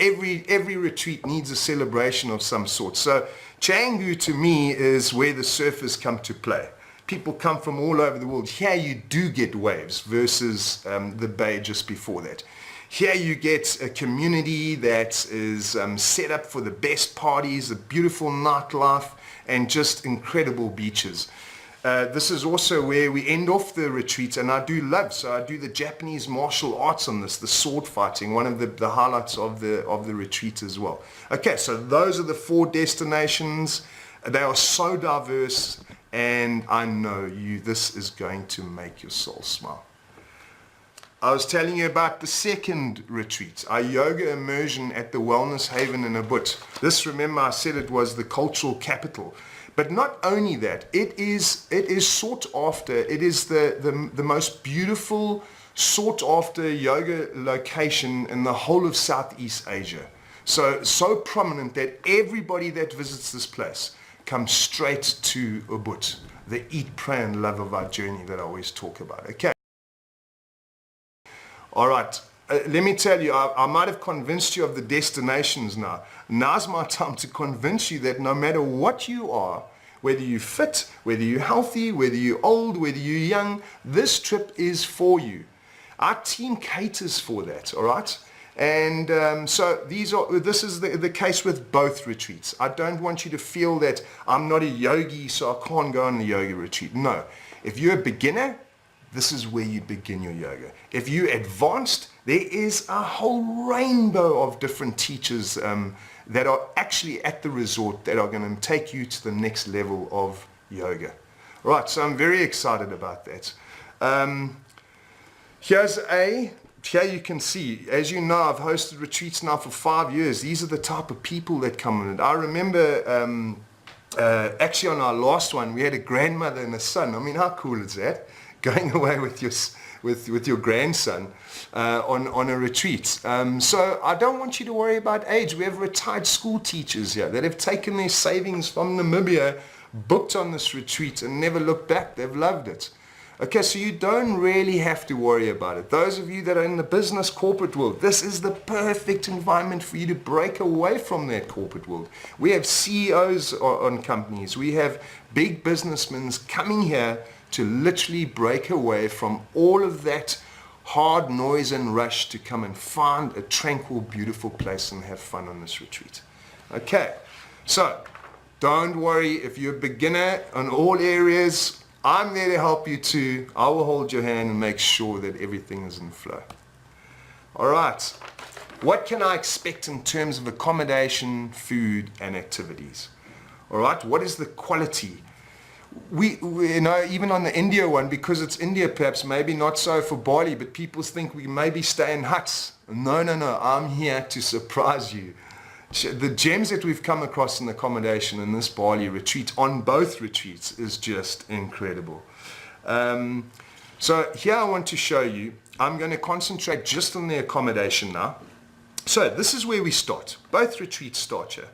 Every retreat needs a celebration of some sort. So Canggu to me is where the surfers come to play. People come from all over the world. Here you do get waves versus the bay just before that. Here you get a community that is set up for the best parties, a beautiful nightlife, and just incredible beaches. This is also where we end off the retreat, and I do the Japanese martial arts on this, the sword fighting, one of the highlights of the retreat as well. Okay, so those are the 4 destinations. They are so diverse, and I know this is going to make your soul smile. I was telling you about the second retreat, our yoga immersion at the Wellness Haven in Ubud. This, remember, I said it was the cultural capital. But not only that, it is sought after. It is the most beautiful, sought after yoga location in the whole of Southeast Asia. So prominent that everybody that visits this place comes straight to Ubud, the eat, pray, and love of our journey that I always talk about. Okay. All right. Let me tell you, I might have convinced you of the destinations now. Now's my time to convince you that no matter what you are, whether you're fit, whether you're healthy, whether you're old, whether you're young, this trip is for you. Our team caters for that, all right? And so this is the case with both retreats. I don't want you to feel that I'm not a yogi, so I can't go on the yoga retreat. No. If you're a beginner, this is where you begin your yoga. If you're advanced, there is a whole rainbow of different teachers that are actually at the resort that are going to take you to the next level of yoga. Right, so I'm very excited about that. Here you can see, as you know, I've hosted retreats now for 5 years. These are the type of people that come on it. I remember actually on our last one, we had a grandmother and a son. I mean, how cool is that? Going away with your grandson on a retreat. So I don't want you to worry about age. We have retired school teachers here that have taken their savings from Namibia, booked on this retreat, and never looked back. They've loved it. Okay, so you don't really have to worry about it. Those of you that are in the business corporate world, this is the perfect environment for you to break away from that corporate world. We have CEOs on companies. We have big businessmen coming here to literally break away from all of that hard noise and rush to come and find a tranquil, beautiful place and have fun on this retreat. Okay, so don't worry if you're a beginner on all areas. I'm there to help you too. I will hold your hand and make sure that everything is in flow. All right, what can I expect in terms of accommodation, food, and activities? All right, what is the quality? We you know, even on the India one, because it's India, perhaps maybe not so for Bali, but people think we maybe stay in huts. No, I'm here to surprise you. The gems that we've come across in accommodation in this Bali retreat, on both retreats, is just incredible. So here I want to show you, I'm going to concentrate just on the accommodation now. So this is where we start. Both retreats start here.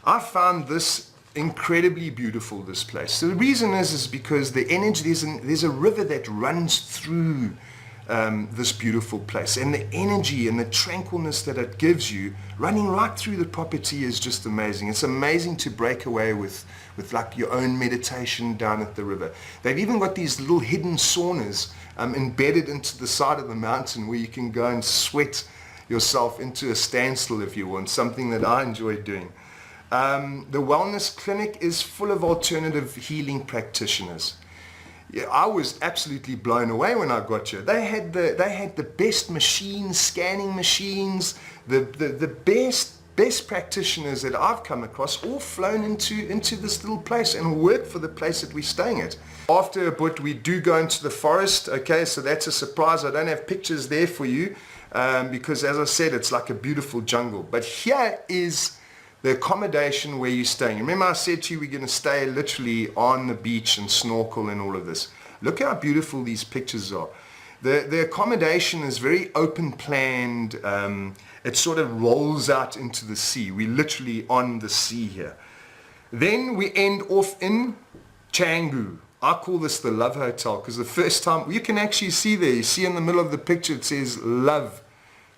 I found this incredibly beautiful, this place. So the reason is because the energy, there's a river that runs through this beautiful place, and the energy and the tranquilness that it gives you running right through the property is just amazing. It's amazing to break away with like your own meditation down at the river. They've even got these little hidden saunas embedded into the side of the mountain where you can go and sweat yourself into a standstill if you want, something that I enjoy doing. The wellness clinic is full of alternative healing practitioners. Yeah, I was absolutely blown away when I got here. They had the best machines, scanning machines, the best practitioners that I've come across, all flown into this little place and work for the place that we're staying at. After a bit, we do go into the forest. Okay, so that's a surprise. I don't have pictures there for you because, as I said, it's like a beautiful jungle. But here is the accommodation where you're staying. Remember I said to you we're going to stay literally on the beach and snorkel and all of this. Look how beautiful these pictures are. The accommodation is very open planned. It sort of rolls out into the sea. We're literally on the sea here. Then we end off in Canggu. I call this the Love Hotel because the first time, you can actually see there, you see in the middle of the picture it says Love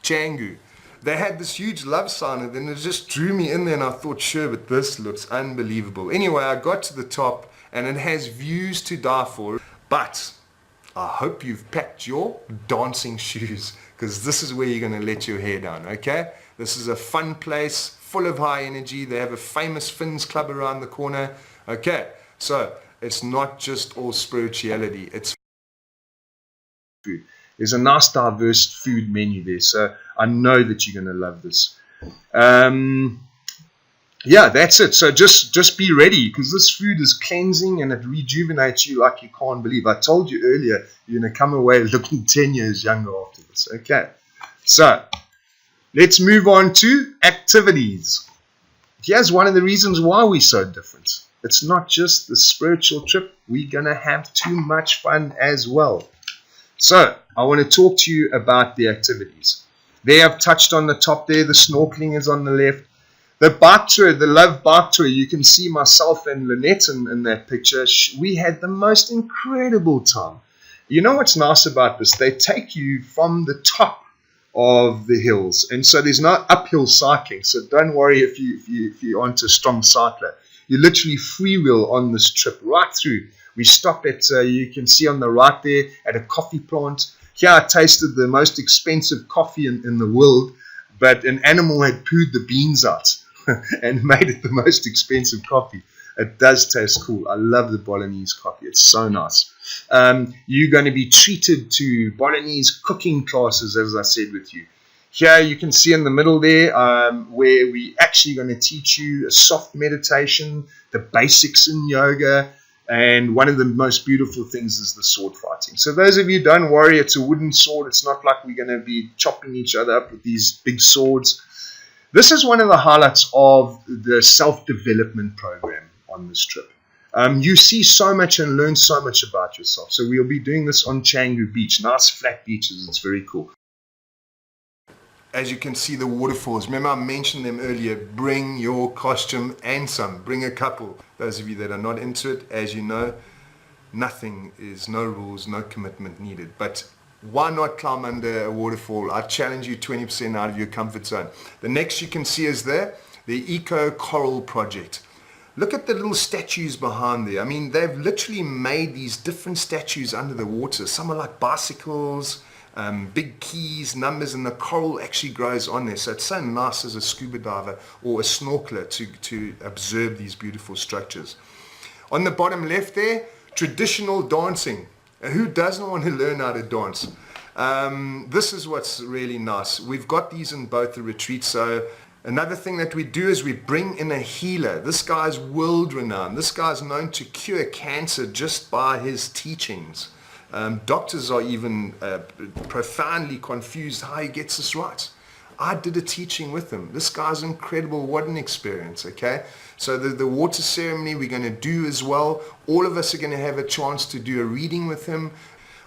Canggu. They had this huge love sign and then it just drew me in there and I thought, sure, but this looks unbelievable. Anyway, I got to the top and it has views to die for. But I hope you've packed your dancing shoes because this is where you're going to let your hair down, okay? This is a fun place, full of high energy. They have a famous Finns club around the corner. Okay, so it's not just all spirituality, it's food. There's a nice diverse food menu there, so I know that you're going to love this. Yeah, that's it. So just be ready because this food is cleansing and it rejuvenates you like you can't believe. I told you earlier you're going to come away looking 10 years younger after this. Okay, so let's move on to activities. Here's one of the reasons why we're so different. It's not just the spiritual trip. We're going to have too much fun as well. So I want to talk to you about the activities. There I've touched on the top there. The snorkeling is on the left. The bike tour, the Love Bike Tour, you can see myself and Lynette in that picture. We had the most incredible time. You know what's nice about this? They take you from the top of the hills. And so there's no uphill cycling. So don't worry if you aren't a strong cycler. You literally freewheel on this trip right through. We stop at, you can see on the right there, at a coffee plant. Here I tasted the most expensive coffee in the world, but an animal had pooed the beans out and made it the most expensive coffee. It does taste cool. I love the Balinese coffee. It's so nice. You're going to be treated to Balinese cooking classes, as I said with you. Here you can see in the middle there where we actually going to teach you a soft meditation, the basics in yoga, and one of the most beautiful things is the sword fighting. So those of you, don't worry, it's a wooden sword. It's not like we're going to be chopping each other up with these big swords. This is one of the highlights of the self-development program on this trip. You see so much and learn so much about yourself. So we'll be doing this on Canggu Beach. Nice flat beaches. It's very cool. As you can see, the waterfalls. Remember I mentioned them earlier. Bring your costume and some. Bring a couple. Those of you that are not into it, as you know, nothing is, no rules, no commitment needed. But why not climb under a waterfall? I challenge you 20% out of your comfort zone. The next you can see is the Eco Coral Project. Look at the little statues behind there. I mean, they've literally made these different statues under the water. Some are like bicycles, big keys, numbers, and the coral actually grows on there. So it's so nice as a scuba diver or a snorkeler to observe these beautiful structures. On the bottom left there, traditional dancing. Who doesn't want to learn how to dance? This is what's really nice. We've got these in both the retreats. So another thing that we do is we bring in a healer. This guy's world renowned. This guy's known to cure cancer just by his teachings. Doctors are even profoundly confused how he gets this right. I did a teaching with him. This guy's incredible. What an experience, okay? So the water ceremony we're going to do as well. All of us are going to have a chance to do a reading with him.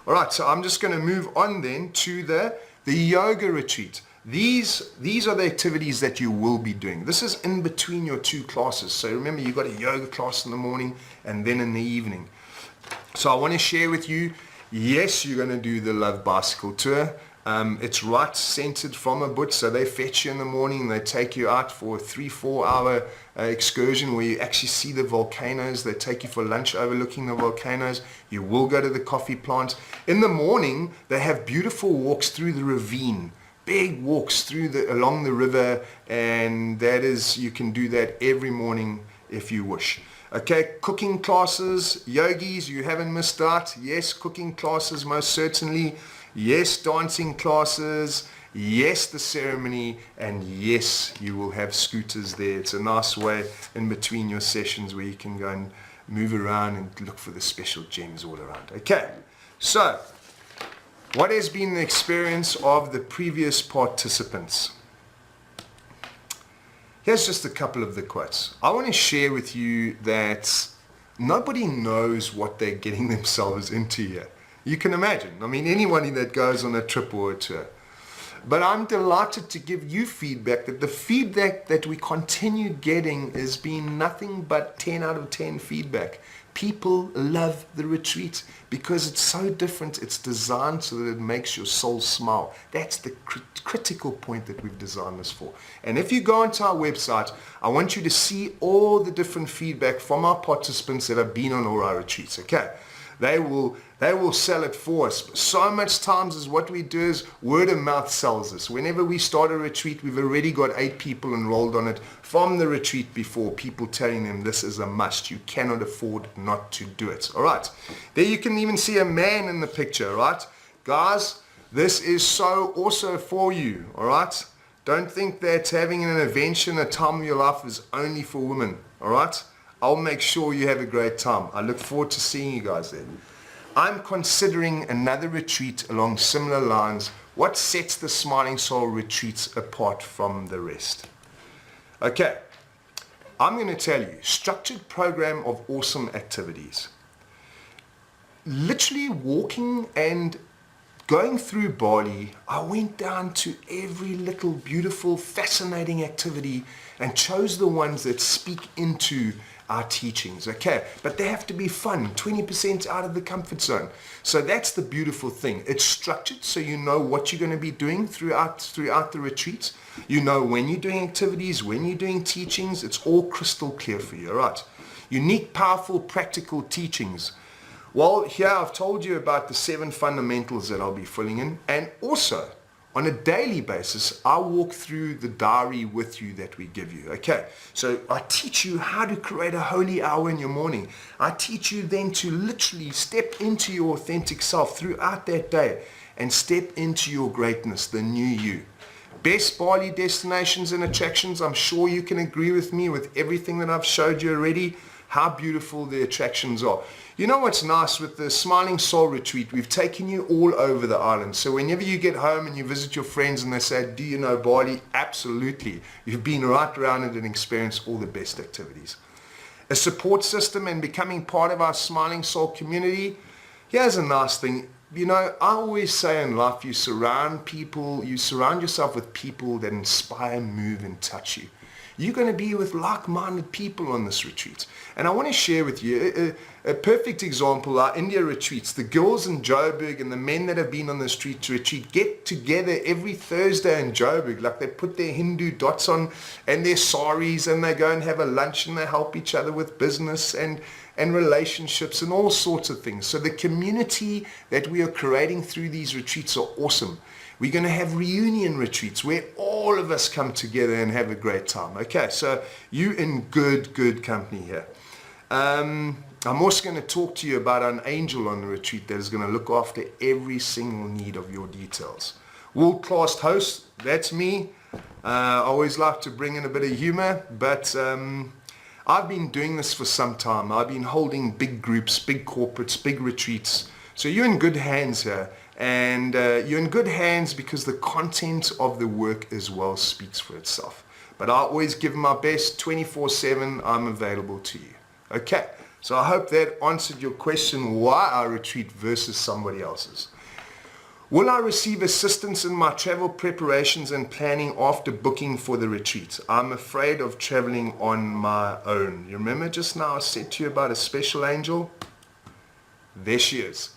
All right, so I'm just going to move on then to the yoga retreat. These are the activities that you will be doing. This is in between your two classes. So remember, you've got a yoga class in the morning and then in the evening. So I want to share with you, yes, you're going to do the Love Bicycle Tour. It's right centered from a boot, so they fetch you in the morning, they take you out for a 3-4 hour excursion where you actually see the volcanoes. They take you for lunch overlooking the volcanoes. You will go to the coffee plant. In the morning, they have beautiful walks through the ravine, big walks along the river, and that is, you can do that every morning if you wish. Okay, cooking classes, yogis, you haven't missed out. Yes, cooking classes, most certainly. Yes, dancing classes. Yes, the ceremony. And yes, you will have scooters there. It's a nice way in between your sessions where you can go and move around and look for the special gems all around. Okay, so what has been the experience of the previous participants? Here's just a couple of the quotes. I want to share with you that nobody knows what they're getting themselves into here. You can imagine. I mean, anyone that goes on a trip or a tour. But I'm delighted to give you feedback that the feedback that we continue getting has been nothing but 10 out of 10 feedback. People love the retreat because it's so different. It's designed so that it makes your soul smile. That's the critical point that we've designed this for. And if you go onto our website, I want you to see all the different feedback from our participants that have been on all our retreats. Okay, they will sell it for us. So much times is what we do is word of mouth sells us. Whenever we start a retreat, we've already got 8 people enrolled on it from the retreat before, people telling them this is a must. You cannot afford not to do it. All right. There you can even see a man in the picture, right? Guys, this is so also for you, all right? Don't think that having an adventure, a time of your life is only for women, all right? I'll make sure you have a great time. I look forward to seeing you guys there. I'm considering another retreat along similar lines. What sets the Smiling Soul retreats apart from the rest? Okay, I'm going to tell you, structured program of awesome activities. Literally walking and going through Bali, I went down to every little beautiful, fascinating activity and chose the ones that speak into our teachings, okay? But they have to be fun, 20% out of the comfort zone. So that's the beautiful thing. It's structured so you know what you're going to be doing throughout the retreat. You know when you're doing activities, when you're doing teachings. It's all crystal clear for you, all right? Unique, powerful, practical teachings. Well, here I've told you about the 7 fundamentals that I'll be filling in, and also on a daily basis, I walk through the diary with you that we give you. Okay, so I teach you how to create a holy hour in your morning. I teach you then to literally step into your authentic self throughout that day and step into your greatness, the new you. Best Bali destinations and attractions. I'm sure you can agree with me with everything that I've showed you already, how beautiful the attractions are. You know what's nice with the Smiling Soul Retreat? We've taken you all over the island. So whenever you get home and you visit your friends and they say, do you know Bali? Absolutely. You've been right around it and experienced all the best activities. A support system and becoming part of our Smiling Soul community. Here's a nice thing. You know, I always say in life, you surround yourself with people that inspire, move, and touch you. You're going to be with like-minded people on this retreat. And I want to share with you a perfect example, our India retreats. The girls in Joburg and the men that have been on this retreat get together every Thursday in Joburg. Like they put their Hindu dots on and their saris and they go and have a lunch and they help each other with business and relationships and all sorts of things. So the community that we are creating through these retreats are awesome. We're going to have reunion retreats where all of us come together and have a great time. Okay, so you in good company here. I'm also going to talk to you about an angel on the retreat that is going to look after every single need of your details. World-class host, that's me. I always like to bring in a bit of humor, but I've been doing this for some time. I've been holding big groups, big corporates, big retreats. So you're in good hands here. And you're in good hands because the content of the work as well speaks for itself. But I always give my best 24/7. I'm available to you. Okay, so I hope that answered your question, why our retreat versus somebody else's. Will I receive assistance in my travel preparations and planning after booking for the retreat? I'm afraid of traveling on my own. You remember just now I said to you about a special angel? There she is.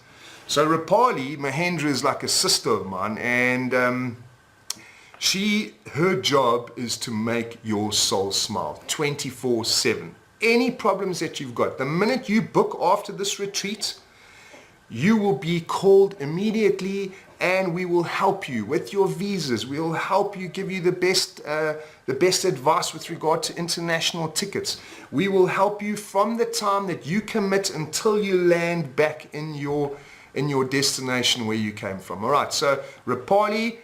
So Rapali, Mahendra, is like a sister of mine, and her job is to make your soul smile 24/7. Any problems that you've got, the minute you book after this retreat, you will be called immediately, and we will help you with your visas. We will help you, give you the best advice with regard to international tickets. We will help you from the time that you commit until you land back in your destination where you came from. All right, so Rapali,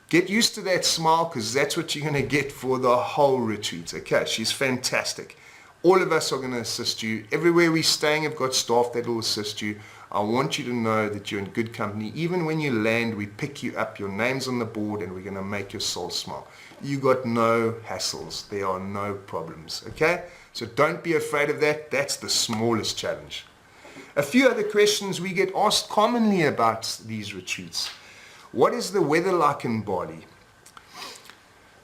get used to that smile, because that's what you're going to get for the whole retreat. Okay, she's fantastic. All of us are going to assist you. Everywhere we're staying, I've got staff that will assist you. I want you to know that you're in good company. Even when you land, we pick you up, your name's on the board, and we're going to make your soul smile. You got no hassles. There are no problems. Okay? So don't be afraid of that. That's the smallest challenge. A few other questions we get asked commonly about these retreats. What is the weather like in Bali?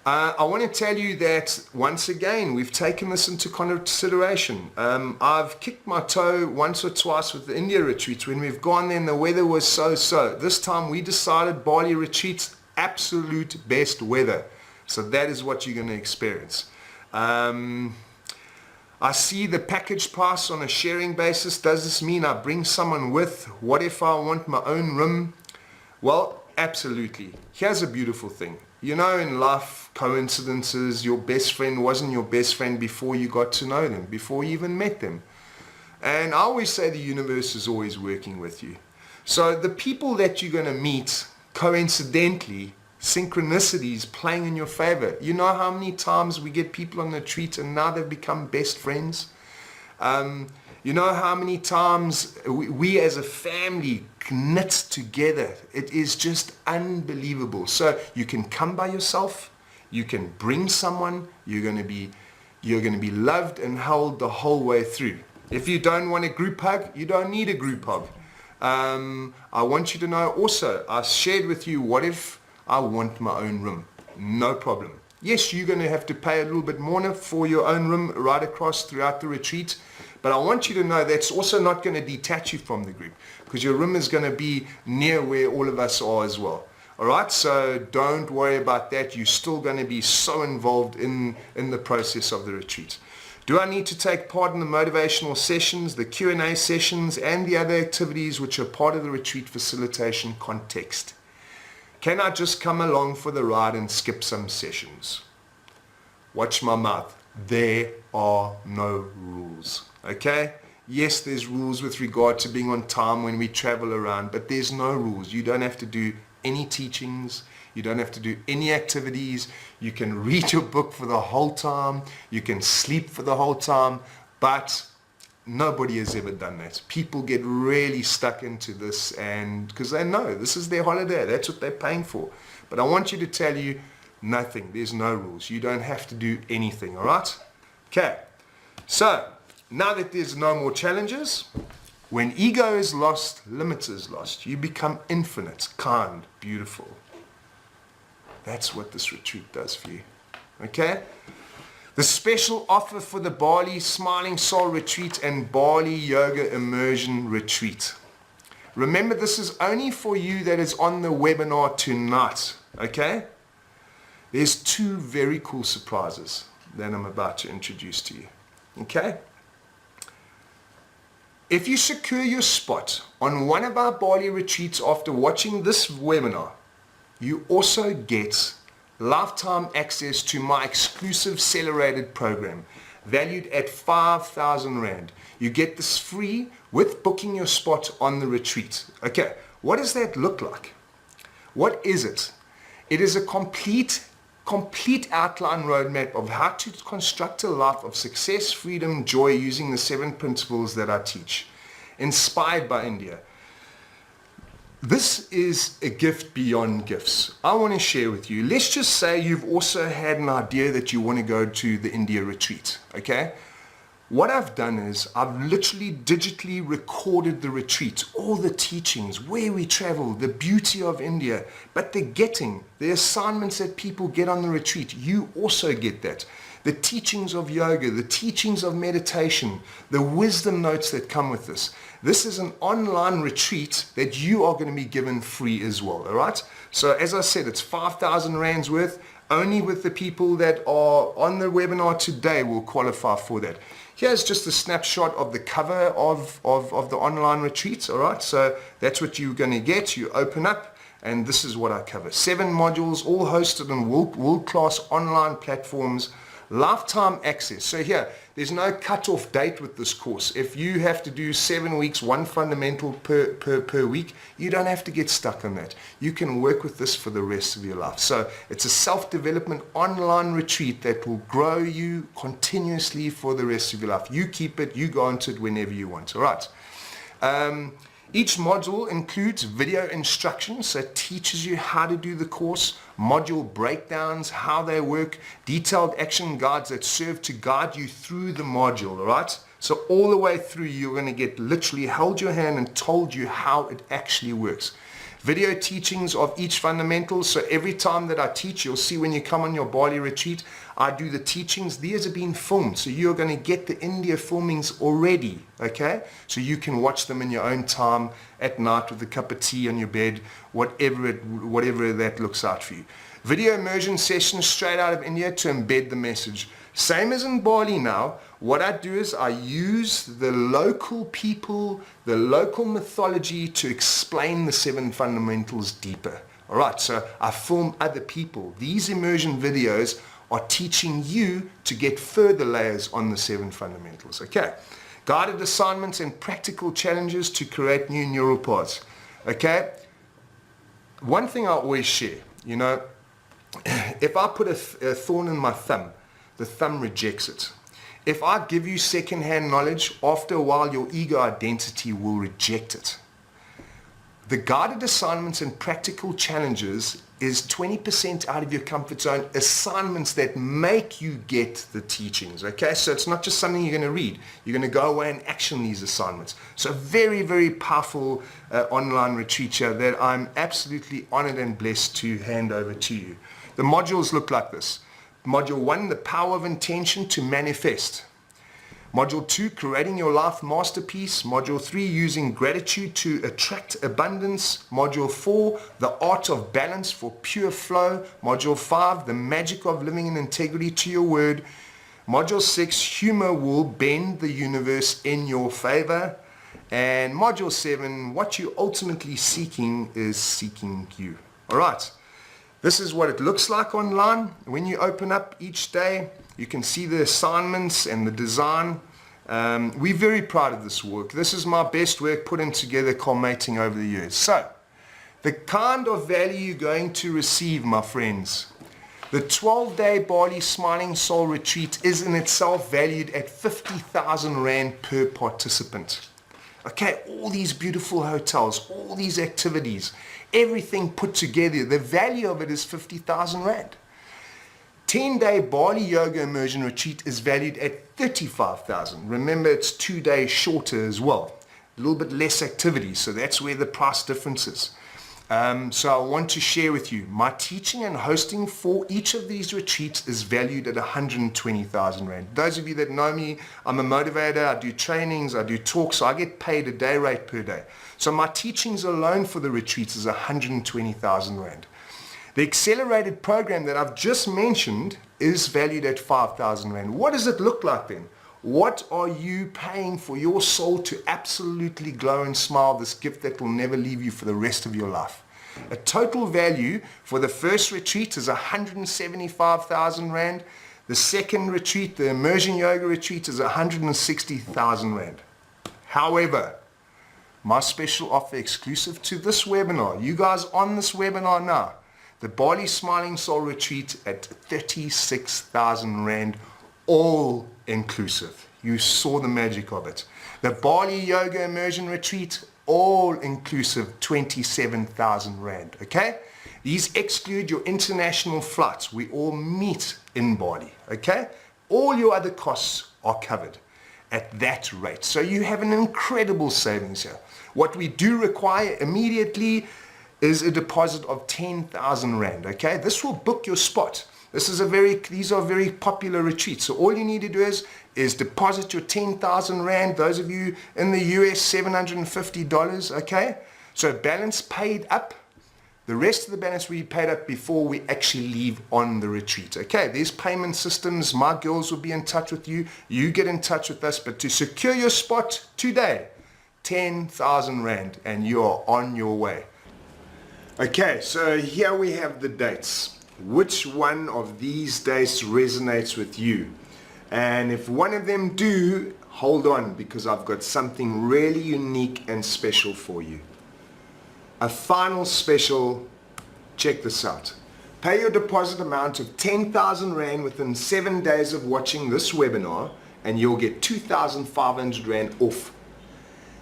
I want to tell you that, once again, we've taken this into consideration. I've kicked my toe once or twice with the India retreats when we've gone there and the weather was so-so. This time we decided Bali retreats, absolute best weather. So that is what you're going to experience. I see the package price on a sharing basis. Does this mean I bring someone with? What if I want my own room? Well, absolutely. Here's a beautiful thing. You know, in life, coincidences, your best friend wasn't your best friend before you got to know them, before you even met them. And I always say the universe is always working with you. So the people that you're going to meet, coincidentally, synchronicities playing in your favor. You know how many times we get people on the retreat and now they've become best friends? You know how many times we as a family knit together. It is just unbelievable. So you can come by yourself, you can bring someone, you're going to be loved and held the whole way through. If you don't want a group hug, you don't need a group hug. I want you to know also, I shared with you, what if I want my own room? No problem. Yes, you're going to have to pay a little bit more for your own room right across throughout the retreat. But I want you to know that's also not going to detach you from the group, because your room is going to be near where all of us are as well. All right, so don't worry about that. You're still going to be so involved in the process of the retreat. Do I need to take part in the motivational sessions, the Q&A sessions, and the other activities which are part of the retreat facilitation context? Can I just come along for the ride and skip some sessions? Watch my mouth. There are no rules. Okay? Yes, there's rules with regard to being on time when we travel around, but there's no rules. You don't have to do any teachings. You don't have to do any activities. You can read your book for the whole time. You can sleep for the whole time, but nobody has ever done that. People get really stuck into this, and because they know this is their holiday. That's what they're paying for. But I want you to tell you, nothing. There's no rules. You don't have to do anything, all right? Okay. So, now that there's no more challenges, when ego is lost, limit is lost. You become infinite, kind, beautiful. That's what this retreat does for you. Okay? The special offer for the Bali Smiling Soul Retreat and Bali Yoga Immersion Retreat. Remember, this is only for you that is on the webinar tonight. Okay? There's two very cool surprises that I'm about to introduce to you. Okay? If you secure your spot on one of our Bali retreats after watching this webinar, you also get lifetime access to my exclusive accelerated program valued at 5,000 Rand. You get this free with booking your spot on the retreat. Okay, what does that look like? What is it? It is a complete outline roadmap of how to construct a life of success, freedom, joy using the 7 principles that I teach, inspired by India. This is a gift beyond gifts. I want to share with you. Let's just say you've also had an idea that you want to go to the India retreat, okay? What I've done is I've literally digitally recorded the retreat, all the teachings, where we travel, the beauty of India, but the assignments that people get on the retreat, you also get that. The teachings of yoga, the teachings of meditation, the wisdom notes that come with this. This is an online retreat that you are going to be given free as well, all right? So as I said, it's 5,000 rands worth. Only with the people that are on the webinar today will qualify for that. Here's just a snapshot of the cover of the online retreat, all right? So that's what you're going to get. You open up, and this is what I cover. 7 modules, all hosted on world-class online platforms, lifetime access. So here, there's no cut-off date with this course. If you have to do 7 weeks, 1 fundamental per week, you don't have to get stuck on that. You can work with this for the rest of your life. So it's a self-development online retreat that will grow you continuously for the rest of your life. You keep it, you go into it whenever you want, all right? Each module includes video instructions, so it teaches you how to do the course, module breakdowns, how they work, detailed action guides that serve to guide you through the module, all right? So all the way through, you're going to get literally held your hand and told you how it actually works. Video teachings of each fundamental, so every time that I teach, you'll see when you come on your Bali retreat, I do the teachings. These are being filmed, so you're going to get the India filmings already, okay? So you can watch them in your own time, at night with a cup of tea on your bed, whatever that looks out for you. Video immersion sessions straight out of India to embed the message. Same as in Bali now, what I do is I use the local people, the local mythology to explain the 7 fundamentals deeper. All right, so I film other people. These immersion videos are teaching you to get further layers on the 7 fundamentals, okay? Guided assignments and practical challenges to create new neural paths, okay? One thing I always share, you know, if I put a thorn in my thumb, the thumb rejects it. If I give you second-hand knowledge, after a while your ego identity will reject it. The guided assignments and practical challenges is 20% out of your comfort zone, assignments that make you get the teachings, okay? So it's not just something you're going to read. You're going to go away and action these assignments. So very, very powerful online retreat here that I'm absolutely honored and blessed to hand over to you. The modules look like this. Module 1, the power of intention to manifest. Module 2, creating your life masterpiece. Module 3, using gratitude to attract abundance. Module 4, the art of balance for pure flow. Module 5, the magic of living in integrity to your word. Module 6, humor will bend the universe in your favor. And module 7, what you're ultimately seeking is seeking you. All right. This is what it looks like online. When you open up each day, you can see the assignments and the design. We're very proud of this work. This is my best work put in together, culminating over the years. So, the kind of value you're going to receive, my friends. The 12-day Bali Smiling Soul Retreat is in itself valued at 50,000 Rand per participant. Okay, all these beautiful hotels, all these activities, everything put together, the value of it is 50,000 Rand. 10-day Bali Yoga Immersion Retreat is valued at 35,000. Remember, it's 2 days shorter as well. A little bit less activity, so that's where the price difference is. So I want to share with you, my teaching and hosting for each of these retreats is valued at 120,000 Rand. Those of you that know me, I'm a motivator, I do trainings, I do talks, so I get paid a day rate per day. So my teachings alone for the retreats is 120,000 Rand. The accelerated program that I've just mentioned is valued at 5,000 Rand. What does it look like then? What are you paying for your soul to absolutely glow and smile, this gift that will never leave you for the rest of your life? A total value for the first retreat is 175,000 Rand. The second retreat, the Immersion Yoga Retreat, is 160,000 Rand. However, my special offer exclusive to this webinar, you guys on this webinar now, the Bali Smiling Soul Retreat at 36,000 Rand, all inclusive. You saw the magic of it. The Bali Yoga Immersion Retreat, all inclusive, 27,000 Rand, okay? These exclude your international flights. We all meet in Bali, okay? All your other costs are covered. at that rate. So you have an incredible savings here. What we do require immediately is a deposit of 10,000 Rand, okay? This will book your spot. These are very popular retreats. So all you need to do is deposit your 10,000 Rand. Those of you in the US, $750, okay? So balance paid up. The rest of the balance we paid up before we actually leave on the retreat. Okay, there's payment systems. My girls will be in touch with you. You get in touch with us. But to secure your spot today, 10,000 Rand and you're on your way. Okay, so here we have the dates. Which one of these dates resonates with you? And if one of them do, hold on, because I've got something really unique and special for you. A final special, check this out. Pay your deposit amount of 10,000 Rand within 7 days of watching this webinar and you'll get 2,500 Rand off.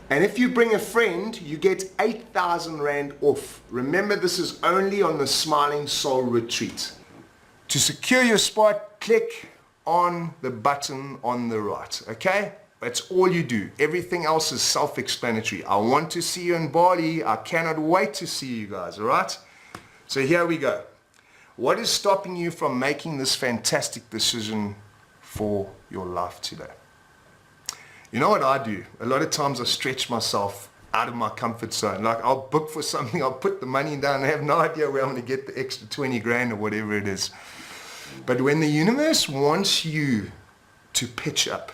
And if you bring a friend, you get 8,000 Rand off. Remember, this is only on the Smiling Soul Retreat. To secure your spot, click on the button on the right, okay? That's all you do. Everything else is self-explanatory. I want to see you in Bali. I cannot wait to see you guys, all right? So here we go. What is stopping you from making this fantastic decision for your life today? You know what I do? A lot of times I stretch myself out of my comfort zone. Like I'll book for something, I'll put the money down, I have no idea where I'm going to get the extra 20 grand or whatever it is. But when the universe wants you to pitch up,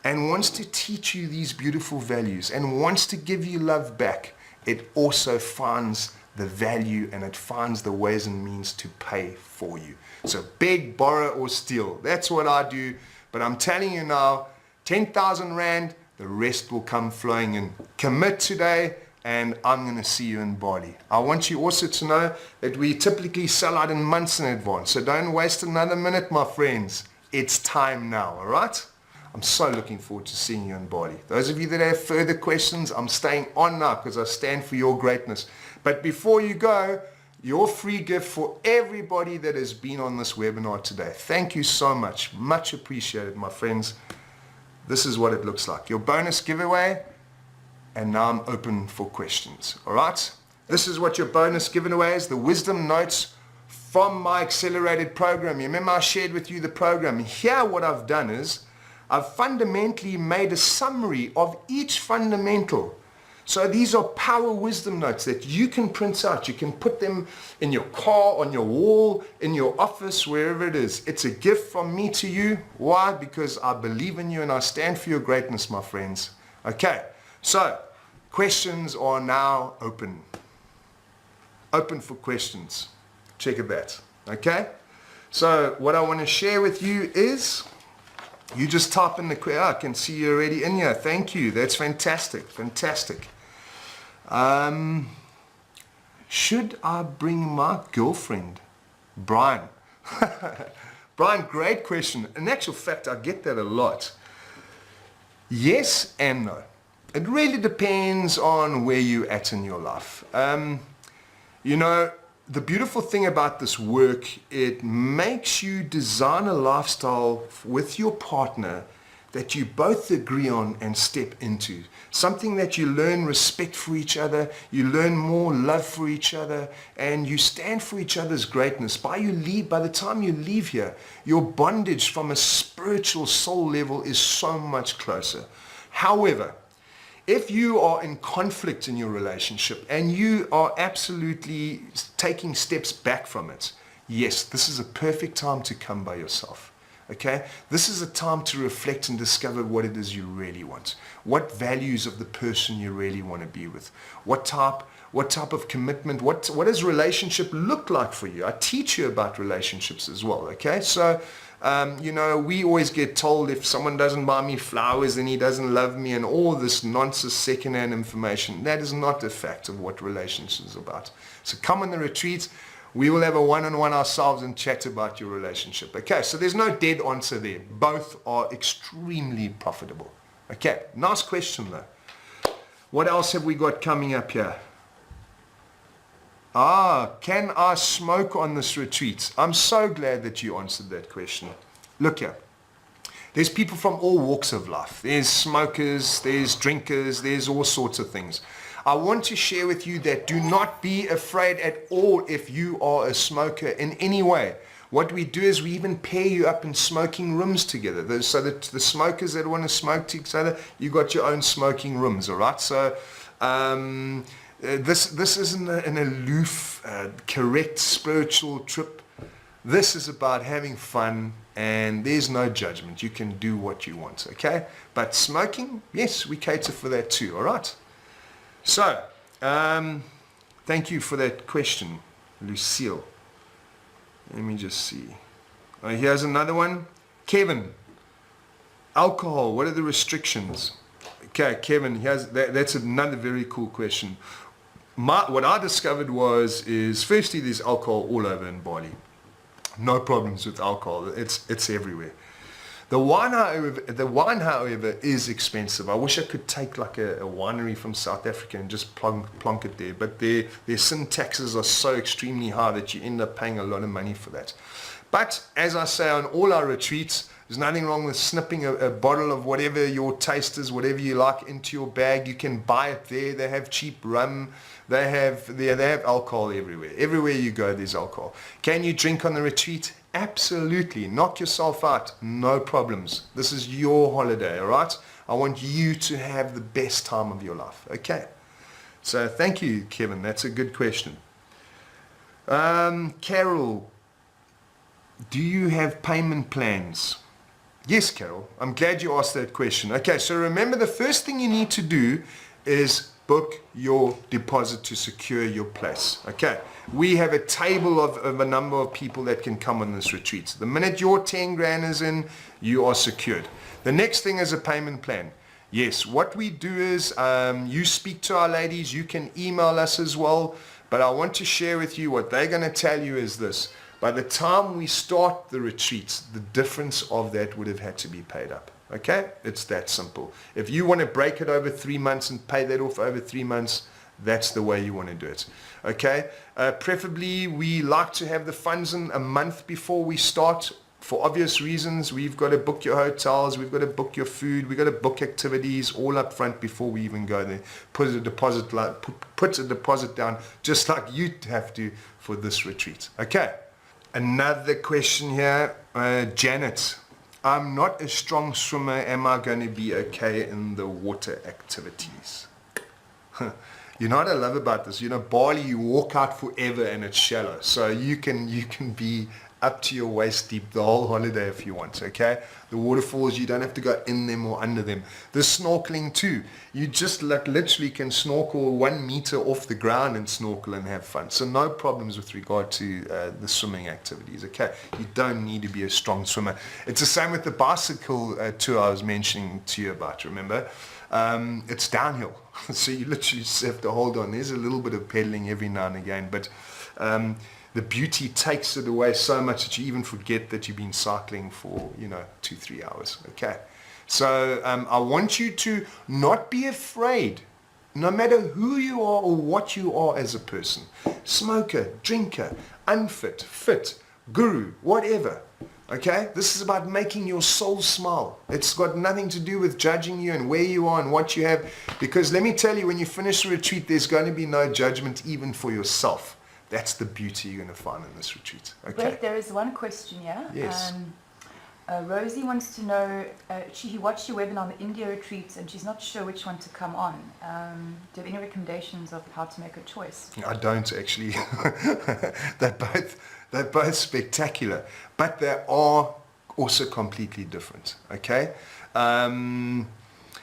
and wants to teach you these beautiful values and wants to give you love back, it also finds the value and it finds the ways and means to pay for you. So beg, borrow or steal. That's what I do. But I'm telling you now, 10,000 Rand, the rest will come flowing in. Commit today and I'm going to see you in Bali. I want you also to know that we typically sell out in months in advance. So don't waste another minute, my friends. It's time now, all right? I'm so looking forward to seeing you in Bali. Those of you that have further questions, I'm staying on now because I stand for your greatness. But before you go, your free gift for everybody that has been on this webinar today. Thank you so much. Much appreciated, my friends. This is what it looks like. Your bonus giveaway, and now I'm open for questions. All right? This is what your bonus giveaway is, the wisdom notes from my accelerated program. You remember I shared with you the program. Here what I've done is, I've fundamentally made a summary of each fundamental. So these are power wisdom notes that you can print out. You can put them in your car, on your wall, in your office, wherever it is. It's a gift from me to you. Why? Because I believe in you and I stand for your greatness, my friends. Okay, so questions are now open. Open for questions. Check it that. Okay? So what I want to share with you is, you just type in the question. I can see you already in here. Thank you. That's fantastic. Fantastic. Should I bring my girlfriend? Brian. Brian, great question. In actual fact, I get that a lot. Yes and no. It really depends on where you're at in your life. You know, the beautiful thing about this work, it makes you design a lifestyle with your partner that you both agree on and step into. Something that you learn respect for each other, you learn more love for each other, and you stand for each other's greatness. By the time you leave here, your bondage from a spiritual soul level is so much closer. However, if you are in conflict in your relationship and you are absolutely taking steps back from it, yes, this is a perfect time to come by yourself. Okay? This is a time to reflect and discover what it is you really want. What values of the person you really want to be with. What type of commitment, what does relationship look like for you? I teach you about relationships as well. Okay? So, you know, we always get told if someone doesn't buy me flowers then he doesn't love me and all this nonsense secondhand information. That is not the fact of what relationships is about. So come on the retreat. We will have a one-on-one ourselves and chat about your relationship. Okay, so there's no dead answer there. Both are extremely profitable. Okay, nice question though. What else have we got coming up here? Can I smoke on this retreat? I'm so glad that you answered that question. Look here. There's people from all walks of life. There's smokers, there's drinkers, there's all sorts of things. I want to share with you that do not be afraid at all if you are a smoker in any way. What we do is we even pair you up in smoking rooms together. So that the smokers that want to smoke together, you got your own smoking rooms, all right? So this isn't an aloof, correct spiritual trip. This is about having fun, and there's no judgment. You can do what you want, okay? But smoking, yes, we cater for that too, all right? So, thank you for that question, Lucille. Let me just see. Here's another one. Kevin, alcohol, what are the restrictions? Okay, Kevin, that's another very cool question. What I discovered is firstly, there's alcohol all over in Bali. No problems with alcohol. It's everywhere. The wine, however, is expensive. I wish I could take like a winery from South Africa and just plonk it there. But their sin taxes are so extremely high that you end up paying a lot of money for that. But as I say on all our retreats, there's nothing wrong with snipping a bottle of whatever your taste is, whatever you like, into your bag. You can buy it there. They have cheap rum. They have alcohol everywhere. Everywhere you go, there's alcohol. Can you drink on the retreat? Absolutely. Knock yourself out. No problems. This is your holiday, all right? I want you to have the best time of your life. Okay. So thank you, Kevin. That's a good question. Carol, do you have payment plans? Yes, Carol. I'm glad you asked that question. Okay, so remember the first thing you need to do is book your deposit to secure your place. Okay, we have a table of a number of people that can come on this retreat. The minute your 10 grand is in, you are secured. The next thing is a payment plan. Yes, what we do is you speak to our ladies, you can email us as well, but I want to share with you what they're going to tell you is this. By the time we start the retreats, the difference of that would have had to be paid up. Okay, it's that simple. If you want to break it over 3 months and pay that off over 3 months, that's the way you want to do it. Okay, preferably we like to have the funds in a month before we start. For obvious reasons, we've got to book your hotels, we've got to book your food, we've got to book activities all up front before we even go there. Put a deposit down, just like you'd have to for this retreat. Okay, another question here, Janet. I'm not a strong swimmer. Am I going to be okay in the water activities? You know what I love about this? You know, Bali, you walk out forever and it's shallow. So you can be up to your waist deep the whole holiday if you want, okay? The waterfalls, you don't have to go in them or under them. The snorkeling too. You just literally can snorkel 1 meter off the ground and snorkel and have fun. So no problems with regard to the swimming activities, okay? You don't need to be a strong swimmer. It's the same with the bicycle tour I was mentioning to you about, remember? It's downhill. So you literally just have to hold on. There's a little bit of pedaling every now and again, but the beauty takes it away so much that you even forget that you've been cycling for, 2-3 hours. Okay. So I want you to not be afraid, no matter who you are or what you are as a person. Smoker, drinker, unfit, fit, guru, whatever. Okay? This is about making your soul smile. It's got nothing to do with judging you and where you are and what you have. Because let me tell you, when you finish the retreat, there's going to be no judgment even for yourself. That's the beauty you're going to find in this retreat. Okay. Brett, there is one question here. Yes. Rosie wants to know, she watched your webinar on the India retreat and she's not sure which one to come on. Do you have any recommendations of how to make a choice? I don't actually. They're both spectacular, but they are also completely different. Okay.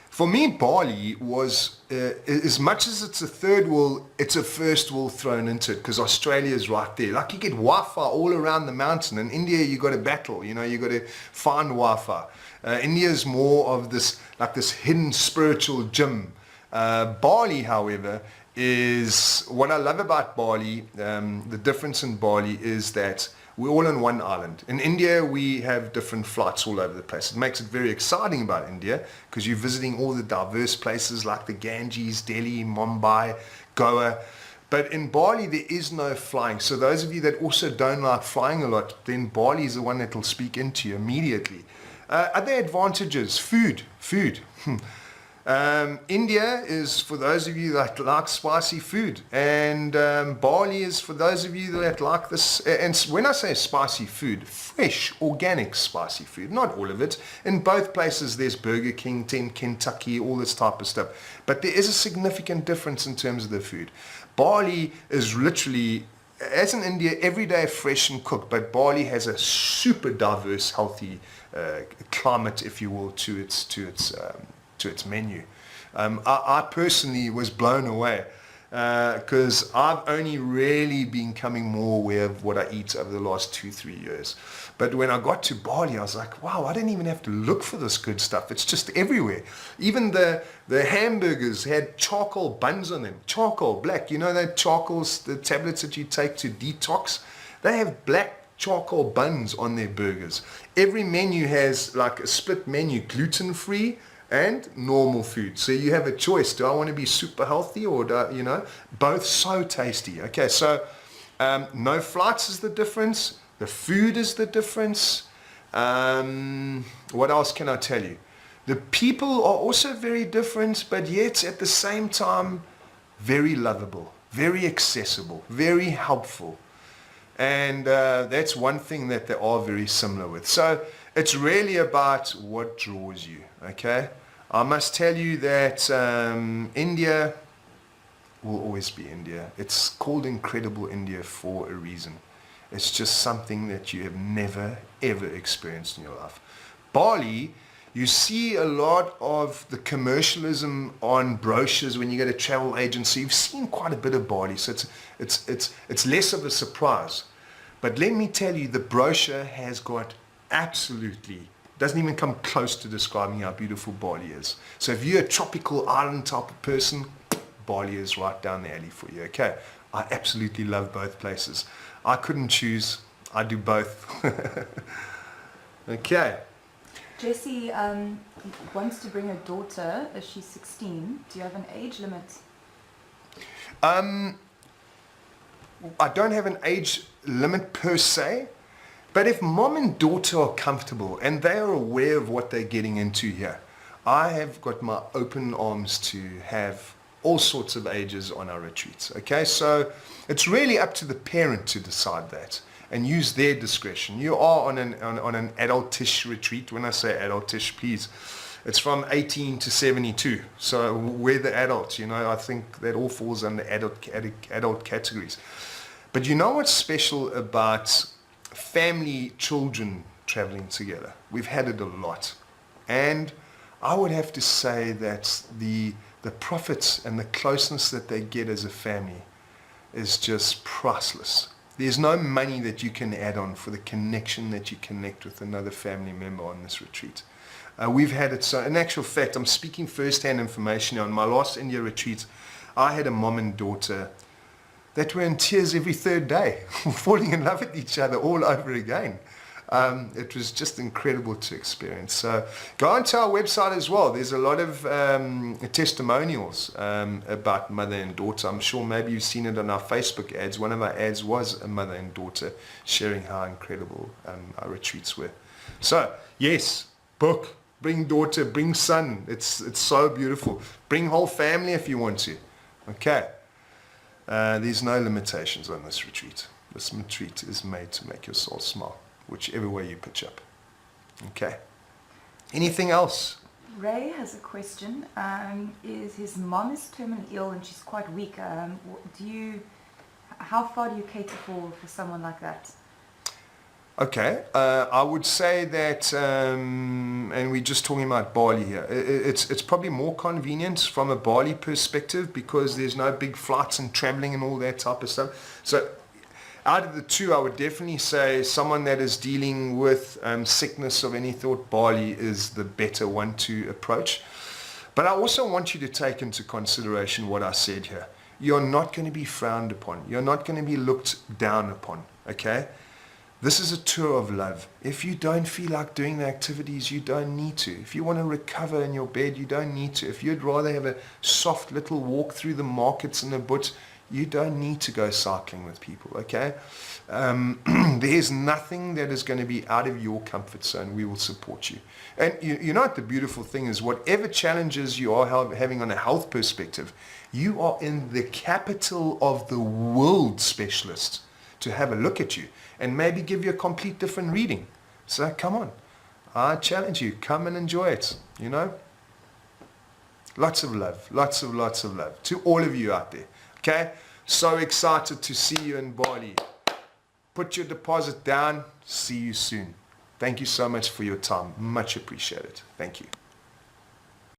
For me, Bali was, as much as it's a third world, it's a first world thrown into it because Australia is right there. Like you get Wi-Fi all around the mountain. In India, you got to battle. You got to find Wi-Fi. India is more of this, like this hidden spiritual gym. Bali, however, is what I love about Bali. The difference in Bali is that we're all on one island. In India, we have different flights all over the place. It makes it very exciting about India because you're visiting all the diverse places like the Ganges, Delhi, Mumbai, Goa. But in Bali, there is no flying. So those of you that also don't like flying a lot, then Bali is the one that will speak into you immediately. Other advantages, food. India is for those of you that like spicy food, and Bali is for those of you that like this. And when I say spicy food, fresh, organic spicy food, not all of it. In both places, there's Burger King, Kentucky, all this type of stuff. But there is a significant difference in terms of the food. Bali is literally, as in India, every day fresh and cooked, but Bali has a super diverse, healthy climate, if you will, to its menu. I personally was blown away because I've only really been becoming more aware of what I eat over the last 2-3 years. But when I got to Bali, I was like, wow, I didn't even have to look for this good stuff. It's just everywhere. Even the hamburgers had charcoal buns on them. Charcoal, black. You know that charcoals, the tablets that you take to detox? They have black charcoal buns on their burgers. Every menu has like a split menu, gluten-free and normal food. So you have a choice. Do I want to be super healthy or, both so tasty. Okay, so no flights is the difference. The food is the difference. What else can I tell you? The people are also very different, but yet at the same time, very lovable, very accessible, very helpful. And that's one thing that they are very similar with. So it's really about what draws you, okay? I must tell you that India will always be India. It's called Incredible India for a reason. It's just something that you have never, ever experienced in your life. Bali, you see a lot of the commercialism on brochures when you go to travel agency. You've seen quite a bit of Bali, so it's less of a surprise. But let me tell you, the brochure has got absolutely, doesn't even come close to describing how beautiful Bali is. So if you're a tropical island type of person, Bali is right down the alley for you, okay? I absolutely love both places. I couldn't choose. I do both. Okay. Jessie wants to bring her daughter. She's 16. Do you have an age limit? I don't have an age limit per se, but if mom and daughter are comfortable and they are aware of what they're getting into here, I have got my open arms to have all sorts of ages on our retreats. Okay, so it's really up to the parent to decide that and use their discretion. You are on an adultish retreat. When I say adultish, please, it's from 18 to 72. So we're the adults, I think that all falls under adult categories. But you know what's special about family, children traveling together? We've had it a lot. And I would have to say that the profits and the closeness that they get as a family is just priceless. There's no money that you can add on for the connection that you connect with another family member on this retreat. We've had it so, in actual fact, I'm speaking first-hand information here. On my last India retreat, I had a mom and daughter that were in tears every third day, falling in love with each other all over again. It was just incredible to experience. So go onto our website as well. There's a lot of testimonials about mother and daughter. I'm sure maybe you've seen it on our Facebook ads. One of our ads was a mother and daughter sharing how incredible our retreats were. So yes, book, bring daughter, bring son. It's so beautiful. Bring whole family if you want to. Okay. There's no limitations on this retreat. This retreat is made to make your soul smile, whichever way you pitch up. Okay. Anything else? Ray has a question. His mom is terminally ill and she's quite weak. How far do you cater for someone like that? Okay, I would say that, and we're just talking about Bali here, it's probably more convenient from a Bali perspective because there's no big flights and traveling and all that type of stuff. So out of the two, I would definitely say someone that is dealing with sickness of any sort, Bali is the better one to approach. But I also want you to take into consideration what I said here. You're not going to be frowned upon. You're not going to be looked down upon, okay? This is a tour of love. If you don't feel like doing the activities, you don't need to. If you want to recover in your bed, you don't need to. If you'd rather have a soft little walk through the markets in the bush, You don't need to go cycling with people, okay? There's nothing that is going to be out of your comfort zone. We will support you. And you know what the beautiful thing is? Whatever challenges you are having on a health perspective, you are in the capital of the world specialist to have a look at you and maybe give you a complete different reading. So come on. I challenge you. Come and enjoy it, you know? Lots of love. Lots of love to all of you out there. Okay? So excited to see you in Bali. Put your deposit down. See you soon. Thank you so much for your time. Much appreciated. Thank you.